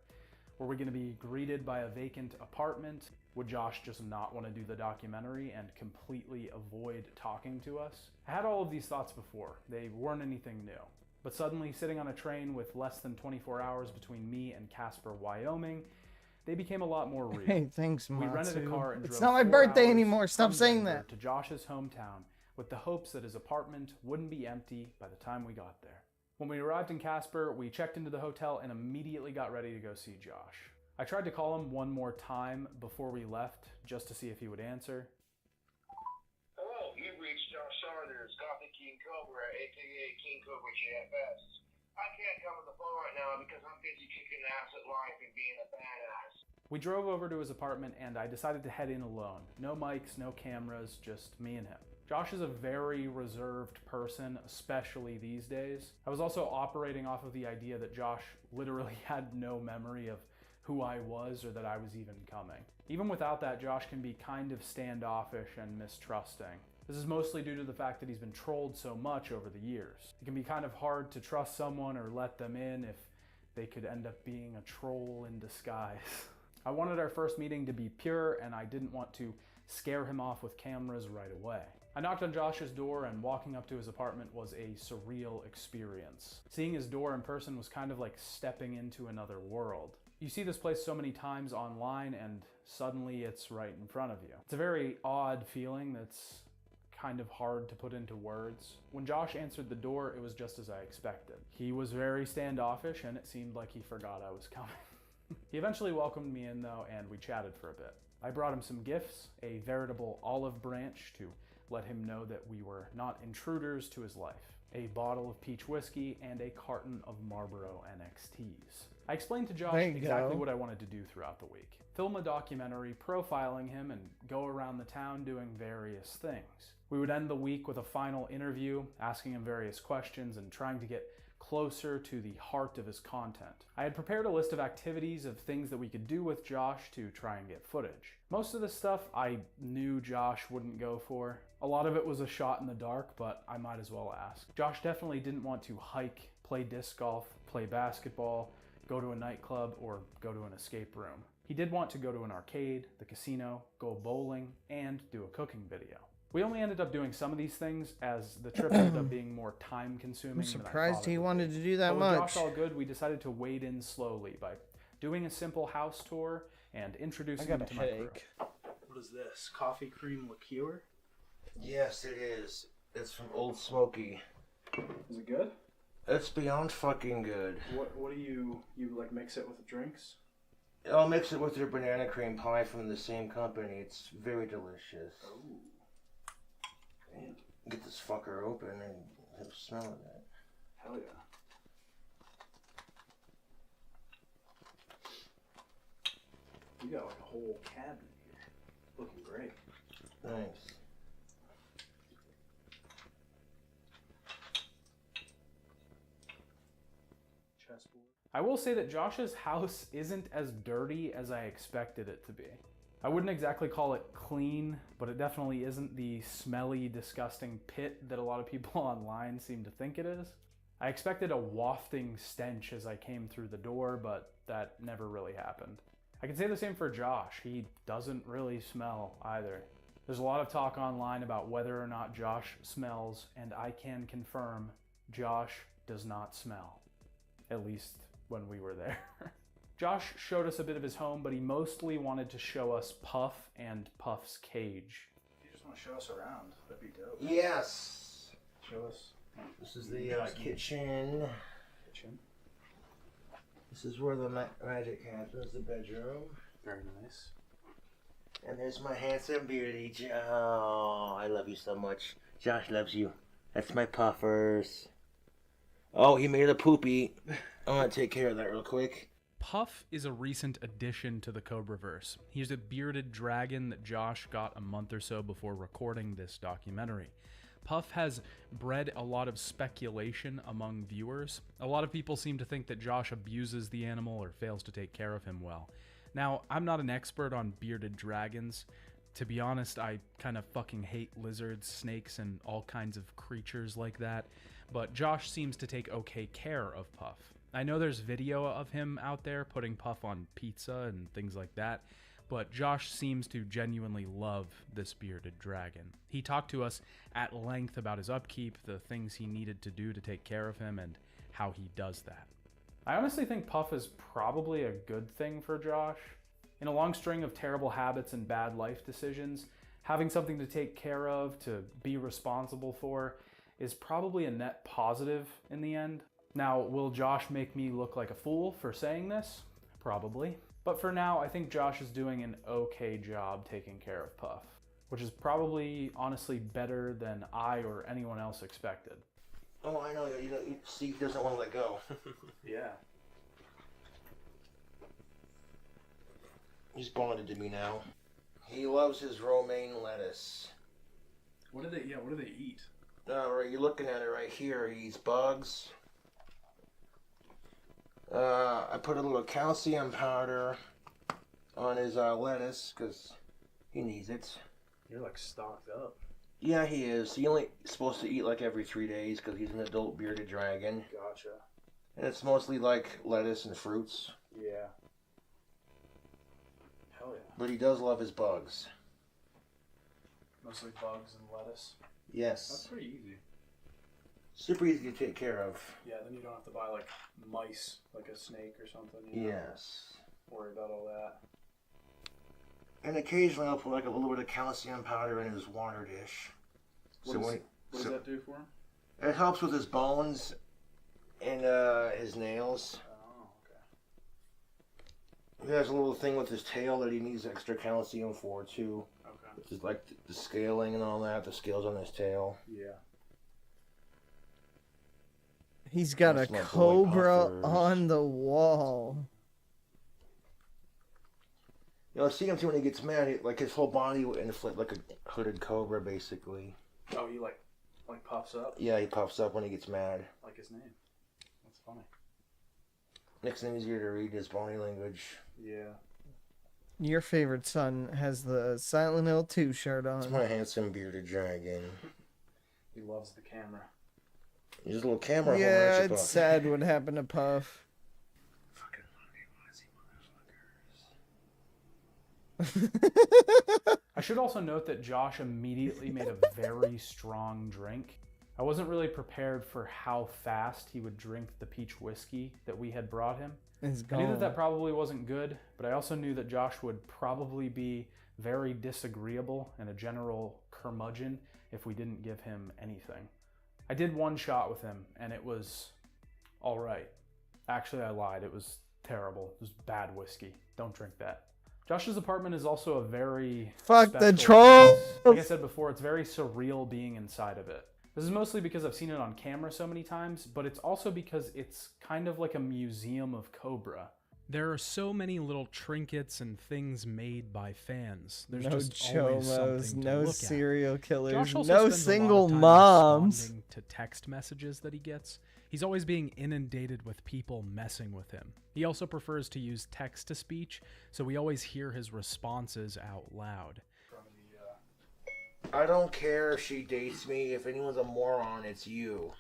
Were we going to be greeted by a vacant apartment? Would Josh just not want to do the documentary and completely avoid talking to us? I had all of these thoughts before. They weren't anything new. But suddenly, sitting on a train with less than 24 hours between me and Casper, Wyoming, they became a lot more real. Hey, thanks, We rented a car and It's drove not my 4 birthday hours anymore. Stop from saying Denver that. to Josh's hometown with the hopes that his apartment wouldn't be empty by the time we got there. When we arrived in Casper, we checked into the hotel and immediately got ready to go see Josh. I tried to call him one more time before we left, just to see if he would answer. Hello, you've reached Josh Saunders, Gothic King Cobra, aka King Cobra JFS. I can't come to the phone right now because I'm busy kicking ass at life and being a badass. We drove over to his apartment and I decided to head in alone. No mics, no cameras, just me and him. Josh is a very reserved person, especially these days. I was also operating off of the idea that Josh literally had no memory of who I was or that I was even coming. Even without that, Josh can be kind of standoffish and mistrusting. This is mostly due to the fact that he's been trolled so much over the years. It can be kind of hard to trust someone or let them in if they could end up being a troll in disguise. I wanted our first meeting to be pure and I didn't want to scare him off with cameras right away. I knocked on Josh's door and walking up to his apartment was a surreal experience. Seeing his door in person was kind of like stepping into another world. You see this place so many times online and suddenly it's right in front of you. It's a very odd feeling that's kind of hard to put into words. When Josh answered the door, it was just as I expected. He was very standoffish and it seemed like he forgot I was coming. He eventually welcomed me in though and we chatted for a bit. I brought him some gifts, a veritable olive branch to let him know that we were not intruders to his life, a bottle of peach whiskey, and a carton of Marlboro NXTs. I explained to Josh exactly what I wanted to do throughout the week. Film a documentary profiling him and go around the town doing various things. We would end the week with a final interview, asking him various questions and trying to get closer to the heart of his content. I had prepared a list of activities of things that we could do with Josh to try and get footage. Most of the stuff I knew Josh wouldn't go for. A lot of it was a shot in the dark, but I might as well ask. Josh definitely didn't want to hike, play disc golf, play basketball, go to a nightclub, or go to an escape room. He did want to go to an arcade, the casino, go bowling, and do a cooking video. We only ended up doing some of these things as the trip ended up being more time consuming. I'm surprised he wanted to do that much. With much. Josh all good, we decided to wade in slowly by doing a simple house tour and introducing him to my crew. What is this? Coffee cream liqueur? Yes, it is. It's from Old Smoky. Is it good? It's beyond fucking good. What do you like mix it with drinks? I'll mix it with your banana cream pie from the same company. It's very delicious. Ooh. Damn. Get this fucker open and have a smell of it. Hell yeah. You got like a whole cabinet here. Looking great. Thanks. Chessboard. I will say that Josh's house isn't as dirty as I expected it to be. I wouldn't exactly call it clean, but it definitely isn't the smelly, disgusting pit that a lot of people online seem to think it is. I expected a wafting stench as I came through the door, but that never really happened. I can say the same for Josh. He doesn't really smell either. There's a lot of talk online about whether or not Josh smells, and I can confirm Josh does not smell. At least when we were there. Josh showed us a bit of his home, but he mostly wanted to show us Puff and Puff's cage. If you just want to show us around, that'd be dope. Yes. Show us. This is the kitchen. This is where the magic happens, the bedroom. Very nice. And there's my handsome bearded Joe. Oh, I love you so much. Josh loves you. That's my puffers. Oh, he made a poopy. I want to take care of that real quick. Puff is a recent addition to the Cobraverse. He's a bearded dragon that Josh got a month or so before recording this documentary. Puff has bred a lot of speculation among viewers. A lot of people seem to think that Josh abuses the animal or fails to take care of him well. Now, I'm not an expert on bearded dragons. To be honest, I kind of fucking hate lizards, snakes, and all kinds of creatures like that. But Josh seems to take okay care of Puff. I know there's video of him out there putting Puff on pizza and things like that, but Josh seems to genuinely love this bearded dragon. He talked to us at length about his upkeep, the things he needed to do to take care of him, and how he does that. I honestly think Puff is probably a good thing for Josh. In a long string of terrible habits and bad life decisions, having something to take care of, to be responsible for, is probably a net positive in the end. Now, will Josh make me look like a fool for saying this? Probably. But for now, I think Josh is doing an okay job taking care of Puff, which is probably honestly better than I or anyone else expected. Oh, I know. See, he doesn't want to let go. Yeah. He's bonded to me now. He loves his romaine lettuce. What do they eat? Right, you're looking at it right here. He eats bugs. I put a little calcium powder on his lettuce because he needs it. You're like stocked up. Yeah, he is. He only supposed to eat like every 3 days because he's an adult bearded dragon. Gotcha. And it's mostly like lettuce and fruits. Yeah. Hell yeah. But he does love his bugs. Mostly bugs and lettuce. Yes. That's pretty easy. Super easy to take care of. Yeah, then you don't have to buy like mice, like a snake or something. You know? Yes. Worry about all that. And occasionally I'll put like a little bit of calcium powder in his water dish. What does that do for him? It helps with his bones and his nails. Oh, okay. He has a little thing with his tail that he needs extra calcium for too. Okay. Which is like the scaling and all that, the scales on his tail. Yeah. He's got That's a my boy cobra Puffers. on the wall. You know, see him too when he gets mad. Like his whole body would inflate like a hooded cobra, basically. Oh, he like puffs up? Yeah, he puffs up when he gets mad. Like his name. That's funny. Makes it easier to read his body language. Yeah. Your favorite son has the Silent Hill 2 shirt on. It's my handsome bearded dragon. He loves the camera. He's a little camera Yeah, hole, it's sad what happened to Puff. I should also note that Josh immediately made a very strong drink. I wasn't really prepared for how fast he would drink the peach whiskey that we had brought him. It's I knew gone. that probably wasn't good, but I also knew that Josh would probably be very disagreeable and a general curmudgeon if we didn't give him anything. I did one shot with him, and it was All right. Actually, I lied. It was terrible. It was bad whiskey. Don't drink that. Josh's apartment is also a very Fuck the special trolls! place. Like I said before, it's very surreal being inside of it. This is mostly because I've seen it on camera so many times, but it's also because it's kind of like a museum of Cobra. There are so many little trinkets and things made by fans. There's No just always chomos, something to no look at. serial killers, Josh also no spends a lot of single time moms. responding to text messages that he gets. He's always being inundated with people messing with him. He also prefers to use text-to-speech, so we always hear his responses out loud. I don't care if she dates me. If anyone's a moron, it's you.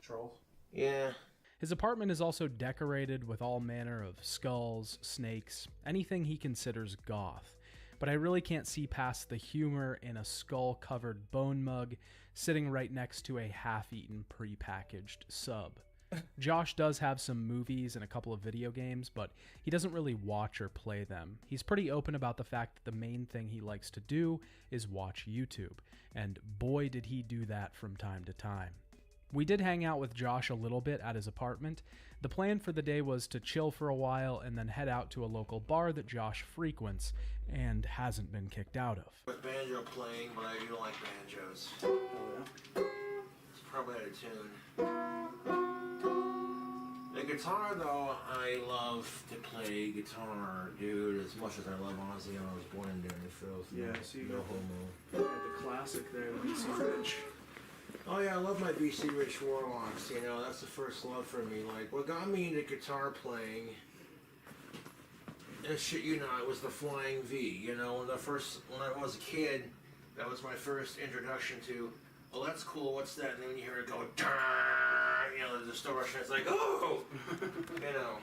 Trolls? Yeah. His apartment is also decorated with all manner of skulls, snakes, anything he considers goth. But I really can't see past the humor in a skull-covered bone mug sitting right next to a half-eaten pre-packaged sub. Josh does have some movies and a couple of video games, but he doesn't really watch or play them. He's pretty open about the fact that the main thing he likes to do is watch YouTube, and boy did he do that from time to time. We did hang out with Josh a little bit at his apartment. The plan for the day was to chill for a while and then head out to a local bar that Josh frequents and hasn't been kicked out of. With banjo playing, but I do like banjos. Oh, yeah? It's probably out of tune. The guitar, though, I love to play guitar, dude, as much as I love Ozzy. I was born in Danny Filth. Yeah, so you no got homo. the classic there, the BC Rich. Oh yeah, I love my BC Rich Warlocks, you know, that's the first love for me. Like, what got me into guitar playing, and shit, you know, it was the Flying V, you know, when I was a kid, that was my first introduction to, oh, that's cool, what's that? And then when you hear it go, you know, the distortion, it's like, oh, you know.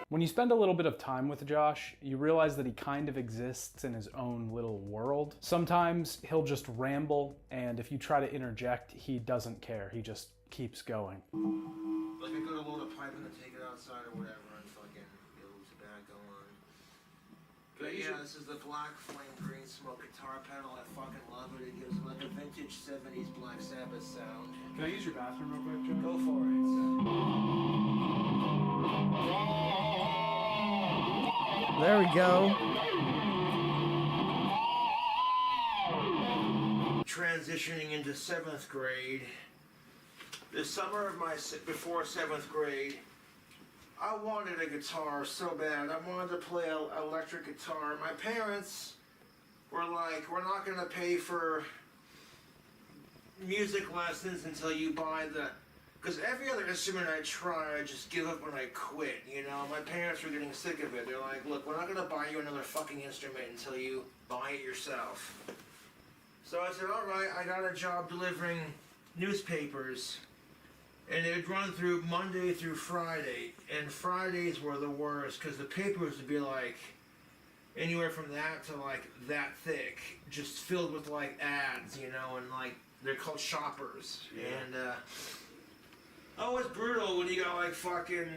When you spend a little bit of time with Josh, you realize that he kind of exists in his own little world. Sometimes he'll just ramble, and if you try to interject, he doesn't care. He just keeps going. Like I go to load a pipe and then take it outside or whatever and fucking get a little tobacco on. But yeah, this is the black flame green smoke guitar pedal. I fucking love it. It gives it like a vintage 70s Black Sabbath sound. Can I use your bathroom real quick, Joe? Go for it. There we go. Transitioning into 7th grade. The summer of before 7th grade, I wanted a guitar so bad. I wanted to play an electric guitar. My parents were like, we're not going to pay for music lessons until you buy the... Because every other instrument I try, I just give up when I quit, you know? My parents were getting sick of it. They're like, look, we're not going to buy you another fucking instrument until you buy it yourself. So I said, all right, I got a job delivering newspapers. And it would run through Monday through Friday. And Fridays were the worst, because the papers would be like anywhere from that to like that thick. Just filled with like ads, you know, and like they're called shoppers. Yeah. And oh, it's brutal when you got like fucking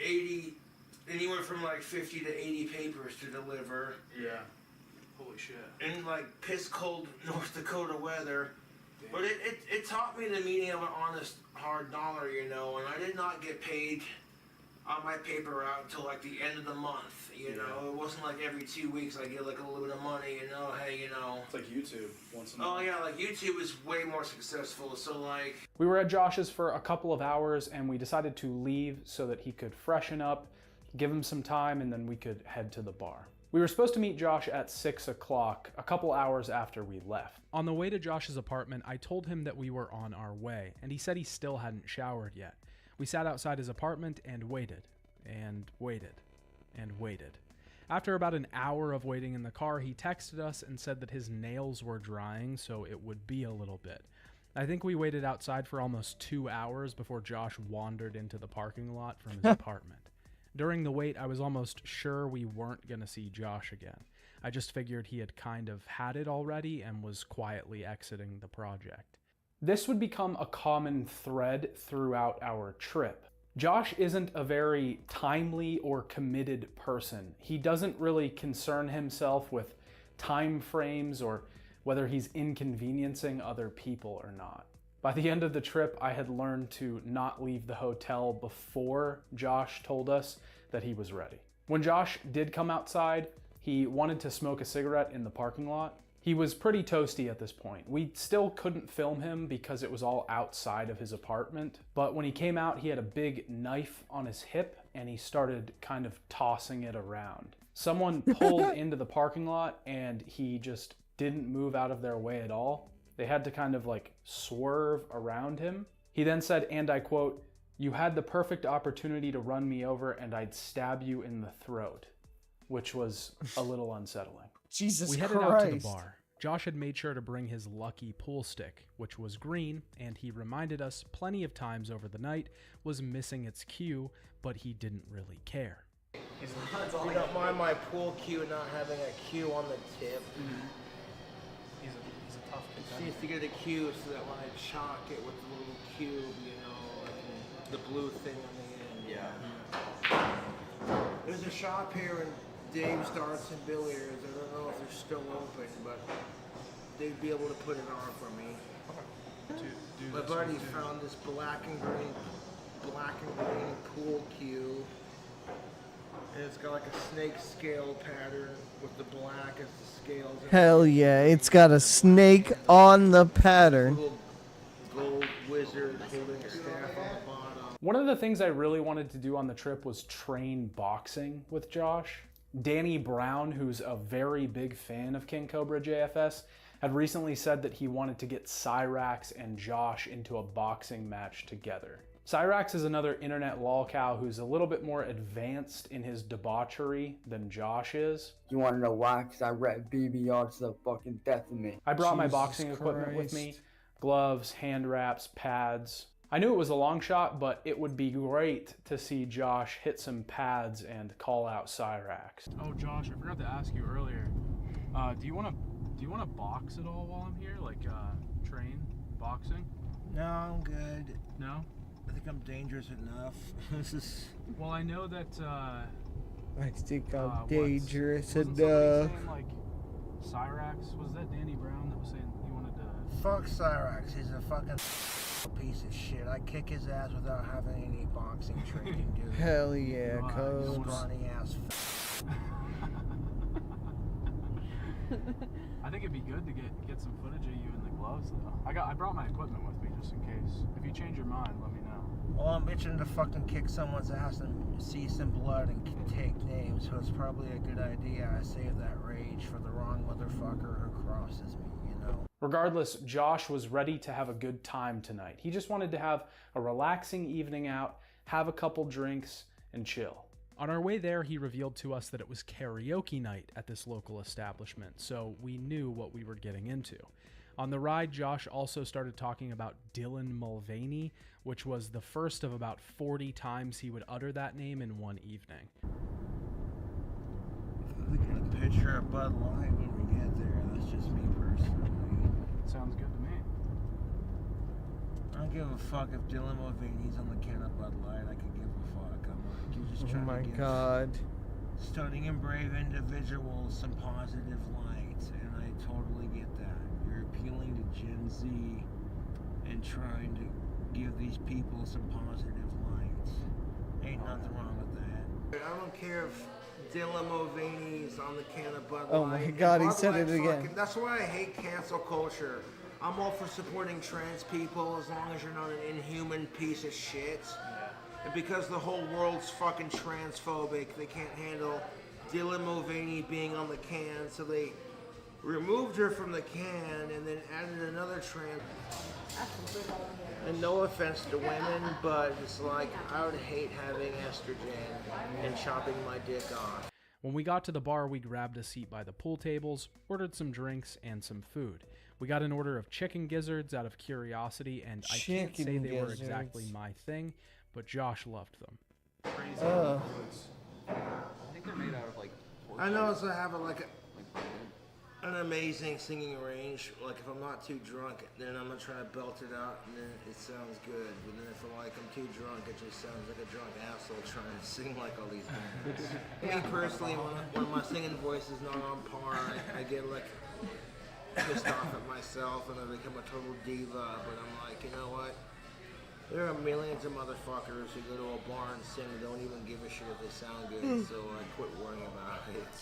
80, anywhere from like 50 to 80 papers to deliver. Yeah. Holy shit. And like piss cold North Dakota weather. Damn. But it taught me the meaning of an honest hard dollar, you know, and I did not get paid on my paper route until like the end of the month, you know. It wasn't like every 2 weeks I get like a little bit of money, you know, hey, you know. It's like YouTube once in a Oh while. yeah, like YouTube is way more successful, so like... We were at Josh's for a couple of hours, and we decided to leave so that he could freshen up, give him some time, and then we could head to the bar. We were supposed to meet Josh at 6 o'clock, a couple hours after we left. On the way to Josh's apartment, I told him that we were on our way, and he said he still hadn't showered yet. We sat outside his apartment and waited, and waited, and waited. After about an hour of waiting in the car, he texted us and said that his nails were drying, so it would be a little bit. I think we waited outside for almost 2 hours before Josh wandered into the parking lot from his apartment. During the wait, I was almost sure we weren't going to see Josh again. I just figured he had kind of had it already and was quietly exiting the project. This would become a common thread throughout our trip. Josh isn't a very timely or committed person. He doesn't really concern himself with time frames or whether he's inconveniencing other people or not. By the end of the trip, I had learned to not leave the hotel before Josh told us that he was ready. When Josh did come outside, he wanted to smoke a cigarette in the parking lot. He was pretty toasty at this point. We still couldn't film him because it was all outside of his apartment. But when he came out, he had a big knife on his hip and he started kind of tossing it around. Someone pulled into the parking lot and he just didn't move out of their way at all. They had to kind of like swerve around him. He then said, and I quote, "You had the perfect opportunity to run me over and I'd stab you in the throat," which was a little unsettling. Jesus We headed out to the bar. Josh had made sure to bring his lucky pool stick, which was green, and he reminded us plenty of times over the night was missing its cue, but he didn't really care. You don't mind my pool cue not having a cue on the tip? He's a tough kid. She needs to get a cue so that when I chalk it with the little cube, you know, like the blue thing on the end. Yeah. There's a shop here in Dave's Darts and Billiards. I don't know if they're still open, but they'd be able to put it on for me. My buddy found this black and green pool cue. And it's got like a snake scale pattern with the black as the scales. Hell yeah, it's got a snake on the pattern. Little gold wizard holding a staff on the bottom. One of the things I really wanted to do on the trip was train boxing with Josh. Danny Brown, who's a very big fan of King Cobra JFS, had recently said that he wanted to get Cyrax and Josh into a boxing match together. Cyrax is another internet lolcow who's a little bit more advanced in his debauchery than Josh is. You want to know why? Because I read BBR to the fucking death of me. I brought my boxing equipment with me. Gloves, hand wraps, pads. I knew it was a long shot, but it would be great to see Josh hit some pads and call out Cyrax. Oh, Josh, I forgot to ask you earlier. Do you want to box at all while I'm here? Like, train boxing? No, I'm good. No? I think I'm dangerous enough. This is. Well, I know that. I think I'm dangerous wasn't enough. saying, like, Cyrax? Was that Danny Brown that was saying he wanted to? Fuck Cyrax. He's a fucking piece of shit. I kick his ass without having any boxing training, dude. Hell yeah, Cobes. Scrawny ass. I think it'd be good to get some footage of you in the gloves, though. I brought my equipment with me just in case. If you change your mind, let me know. Well, I'm itching to fucking kick someone's ass and see some blood and take names, so it's probably a good idea I save that rage for the wrong motherfucker who crosses me, you know? Regardless, Josh was ready to have a good time tonight. He just wanted to have a relaxing evening out, have a couple drinks, and chill. On our way there, he revealed to us that it was karaoke night at this local establishment, so we knew what we were getting into. On the ride, Josh also started talking about Dylan Mulvaney, which was the first of about 40 times he would utter that name in one evening. Look at a picture of Bud Light when we get there. That's just me personally. Sounds good to me. I don't give a fuck if Dylan Mulvaney's on the can of Bud Light. I could give a fuck. I'm like, you're just trying to give stunning and brave individuals some positive light, and I totally get that. You're appealing to Gen Z and trying to give these people some positive light. Ain't nothing wrong with that. I don't care if Dylan Mulvaney's on the can of Bud Light. Oh my god, he said it again. That's why I hate cancel culture. I'm all for supporting trans people as long as you're not an inhuman piece of shit. And because the whole world's fucking transphobic, they can't handle Dylan Mulvaney being on the can, so they removed her from the can and then added another trans. And no offense to women, but it's like I would hate having estrogen and chopping my dick off. When we got to the bar, we grabbed a seat by the pool tables, ordered some drinks and some food. We got an order of chicken gizzards out of curiosity, and I can't say they were exactly my thing, but Josh loved them. Crazy. I think they're made out of like. I know as I have an amazing singing range. Like if I'm not too drunk, then I'm gonna try to belt it out, and then it sounds good. But then if I'm too drunk, it just sounds like a drunk asshole trying to sing like all these bands. Me personally, when my singing voice is not on par, I get like pissed off at myself and I become a total diva. But I'm like, you know what? There are millions of motherfuckers who go to a bar and sing and don't even give a shit if they sound good. So I quit worrying about it.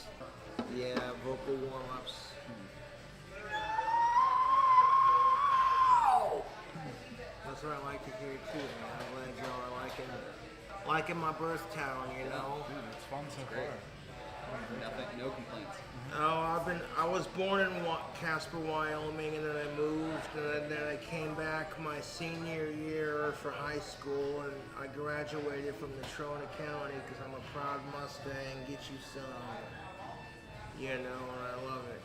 Yeah, vocal warm-ups. That's what I like to hear too, man. I'm glad y'all are liking my birth town, you know. It's fun so far. No complaints. Oh, I was born in Casper, Wyoming, and then I moved, and then I came back my senior year for high school, and I graduated from Natrona County because I'm a proud Mustang. Get you some, you know, and I love it.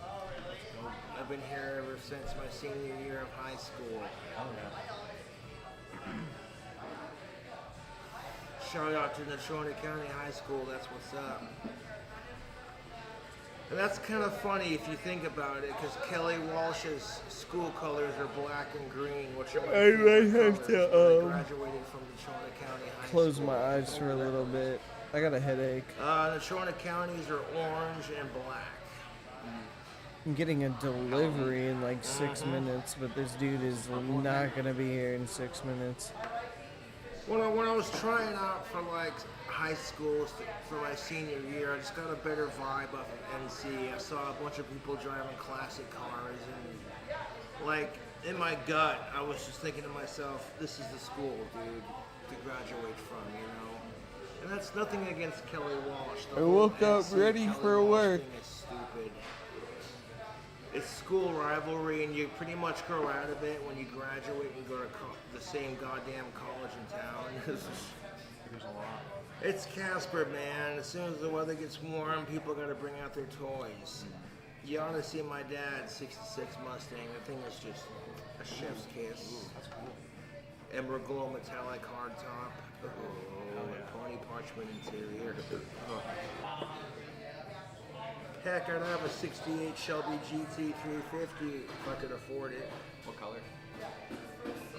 I've been here ever since my senior year of high school. Oh yeah. Shout out to Natrona County High School, that's what's up. And that's kind of funny if you think about it, because Kelly Walsh's school colors are black and green, which are my favorite colors. I graduated from Natrona County High close School. my eyes for a little bit. I got a headache. Natrona counties are orange and black. I'm getting a delivery in like 6 minutes, but this dude is not gonna be here in 6 minutes. When I was trying out for like high school for my senior year, I just got a better vibe off of NC. I saw a bunch of people driving classic cars, and like in my gut, I was just thinking to myself, "This is the school, dude, to graduate from," you know. And that's nothing against Kelly Walsh. The I whole woke up NC ready Kelly for Walsh work. thing is stupid. It's school rivalry, and you pretty much grow out of it when you graduate and go to the same goddamn college in town. There's a lot. It's Casper, man. As soon as the weather gets warm, people gotta bring out their toys. You ought to see my dad's '66 Mustang. The thing is just a chef's kiss. That's cool. Emerald glow metallic hardtop. Oh, and pony parchment interior. Heck, I'd have a '68 Shelby GT 350 if I could afford it. What color?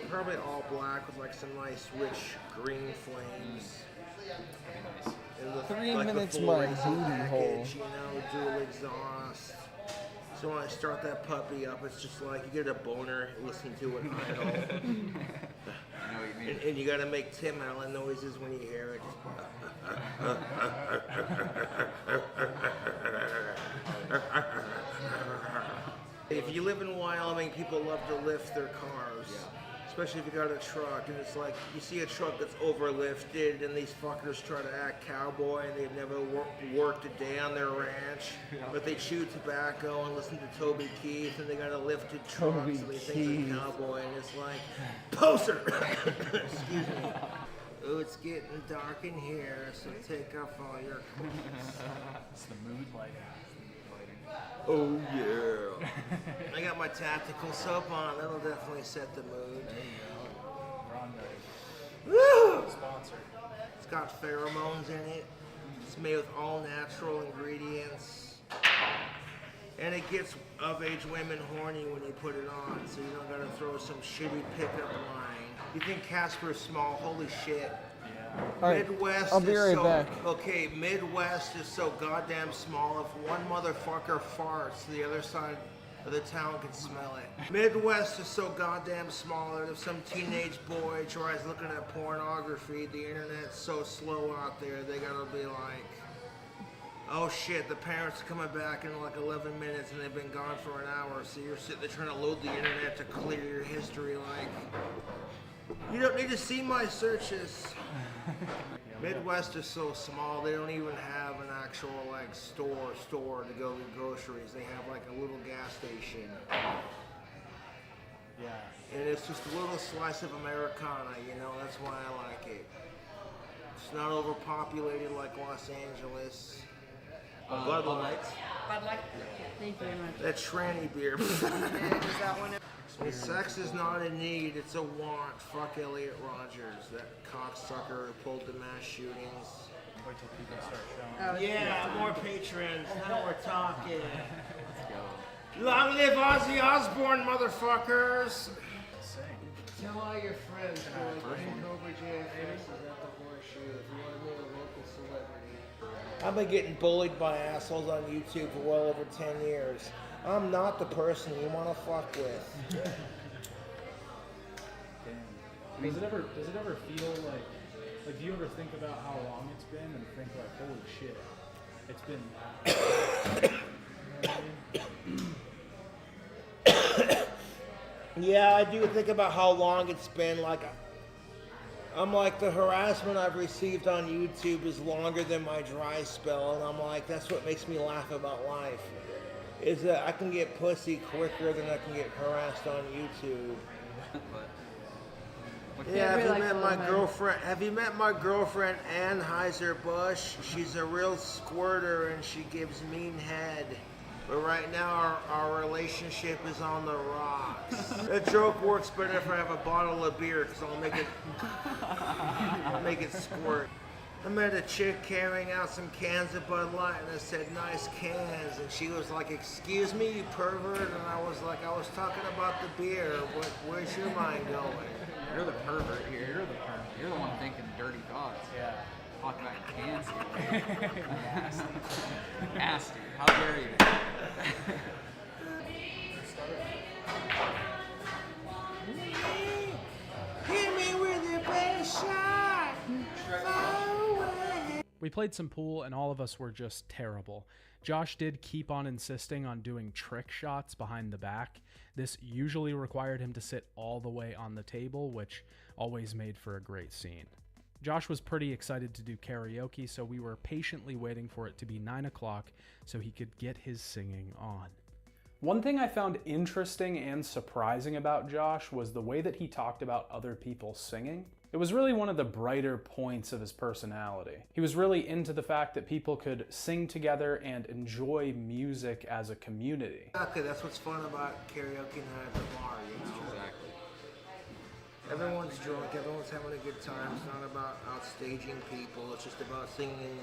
Probably all black with like some nice rich green flames. That'd And the, 3 like minutes the full my racing booty package, hole. you know, dual exhaust. So when I start that puppy up, it's just like you get a boner listening to it idle. I know what you mean. And you gotta make Tim Allen noises when you hear it. If you live in Wyoming, people love to lift their cars. Especially if you got a truck, and it's like, you see a truck that's overlifted, and these fuckers try to act cowboy, and they've never worked a day on their ranch, but they chew tobacco and listen to Toby Keith, and they got a lifted truck, Toby so they think Keith. they're cowboy, and it's like, poser! Excuse me. Oh, it's getting dark in here, so take off all your clothes. It's the mood lighting. Oh yeah. I got my tactical soap on. That'll definitely set the mood. There you go. Grande. Woo! Sponsored. It's got pheromones in it. It's made with all natural ingredients. And it gets of age women horny when you put it on, so you don't gotta throw some shitty pickup line. You think Casper's small? Holy shit. All right, Midwest I'll be is right so back. okay. Midwest is so goddamn small. If one motherfucker farts, the other side of the town can smell it. Midwest is so goddamn small that if some teenage boy tries looking at pornography, the internet's so slow out there, they gotta be like, oh shit, the parents are coming back in like 11 minutes and they've been gone for an hour, so you're sitting there trying to load the internet to clear your history. Like, you don't need to see my searches. Midwest is so small, they don't even have an actual like store to go get groceries. They have like a little gas station. Yeah. And it's just a little slice of Americana, you know, that's why I like it. It's not overpopulated like Los Angeles. Bud Light. Bud Light? Thank you very much. That tranny beer. Is that one? And sex is not a need, it's a want. Fuck Elliot Rogers, that cocksucker who pulled the mass shootings. Wait till people start showing. Yeah, more patrons. Now we're talking. Long live Ozzy Osbourne, motherfuckers! Tell all your friends who like King Cobra JFS is at the Horseshoe if you want to meet a local celebrity. I've been getting bullied by assholes on YouTube for well over 10 years. I'm not the person you want to fuck with. Damn. Does it ever feel like do you ever think about how long it's been and think like, holy shit, it's been that long? Yeah, I do think about how long it's been. Like, I'm like, the harassment I've received on YouTube is longer than my dry spell, and I'm like, that's what makes me laugh about life. Is that I can get pussy quicker than I can get harassed on YouTube. Yeah, have you met my girlfriend? Have you met my girlfriend Anheuser-Busch? She's a real squirter and she gives mean head. But right now our relationship is on the rocks. That joke works better if I have a bottle of beer because I'll make it squirt. I met a chick carrying out some cans of Bud Light and I said, nice cans. And she was like, excuse me, you pervert? And I was like, I was talking about the beer. Where's your mind going? You're the pervert here. You're the pervert. You're the one thinking dirty thoughts. Yeah. Talking about cans here. Nasty. Nasty. How dare you? Hit me with your best shot. We played some pool and all of us were just terrible. Josh did keep on insisting on doing trick shots behind the back. This usually required him to sit all the way on the table, which always made for a great scene. Josh was pretty excited to do karaoke, so we were patiently waiting for it to be 9 o'clock so he could get his singing on. One thing I found interesting and surprising about Josh was the way that he talked about other people singing. It was really one of the brighter points of his personality. He was really into the fact that people could sing together and enjoy music as a community. Okay, that's what's fun about karaoke night at the bar, you know? Exactly. Everyone's drunk, everyone's having a good time. It's not about outstaging people, it's just about singing.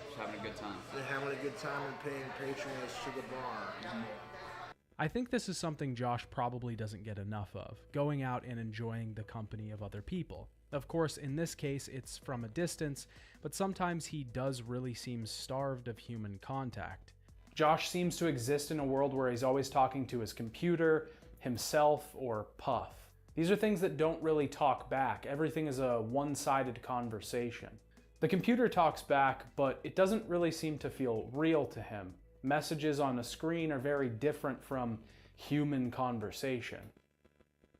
Just having a good time. And having a good time and paying patronage to the bar. Mm-hmm. I think this is something Josh probably doesn't get enough of, going out and enjoying the company of other people. Of course, in this case, it's from a distance, but sometimes he does really seem starved of human contact. Josh seems to exist in a world where he's always talking to his computer, himself, or Puff. These are things that don't really talk back. Everything is a one-sided conversation. The computer talks back, but it doesn't really seem to feel real to him. Messages on a screen are very different from human conversation.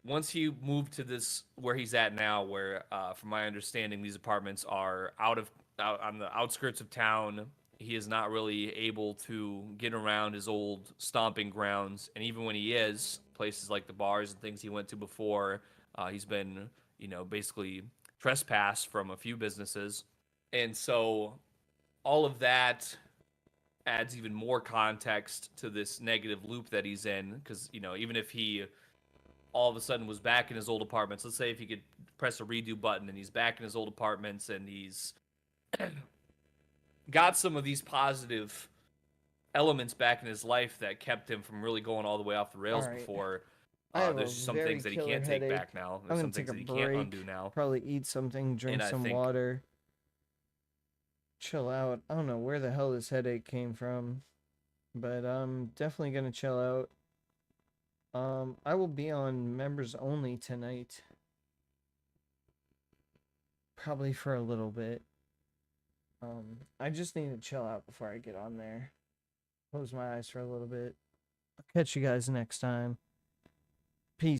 Once you move to this, where he's at now, where, from my understanding, these apartments are out on the outskirts of town, he is not really able to get around his old stomping grounds. And even when he is, places like the bars and things he went to before, he's been, basically trespassed from a few businesses. And so all of that adds even more context to this negative loop that he's in, because even if he all of a sudden was back in his old apartments, let's say if he could press a redo button and he's back in his old apartments and he's got some of these positive elements back in his life that kept him from really going all the way off the rails before, there's some things that he can't take back now. There's some things that he can't undo now. Probably eat something, drink some water. Chill out. I don't know where the hell this headache came from, but I'm definitely gonna chill out. I will be on members only tonight. Probably for a little bit. I just need to chill out before I get on there. Close my eyes for a little bit. I'll catch you guys next time.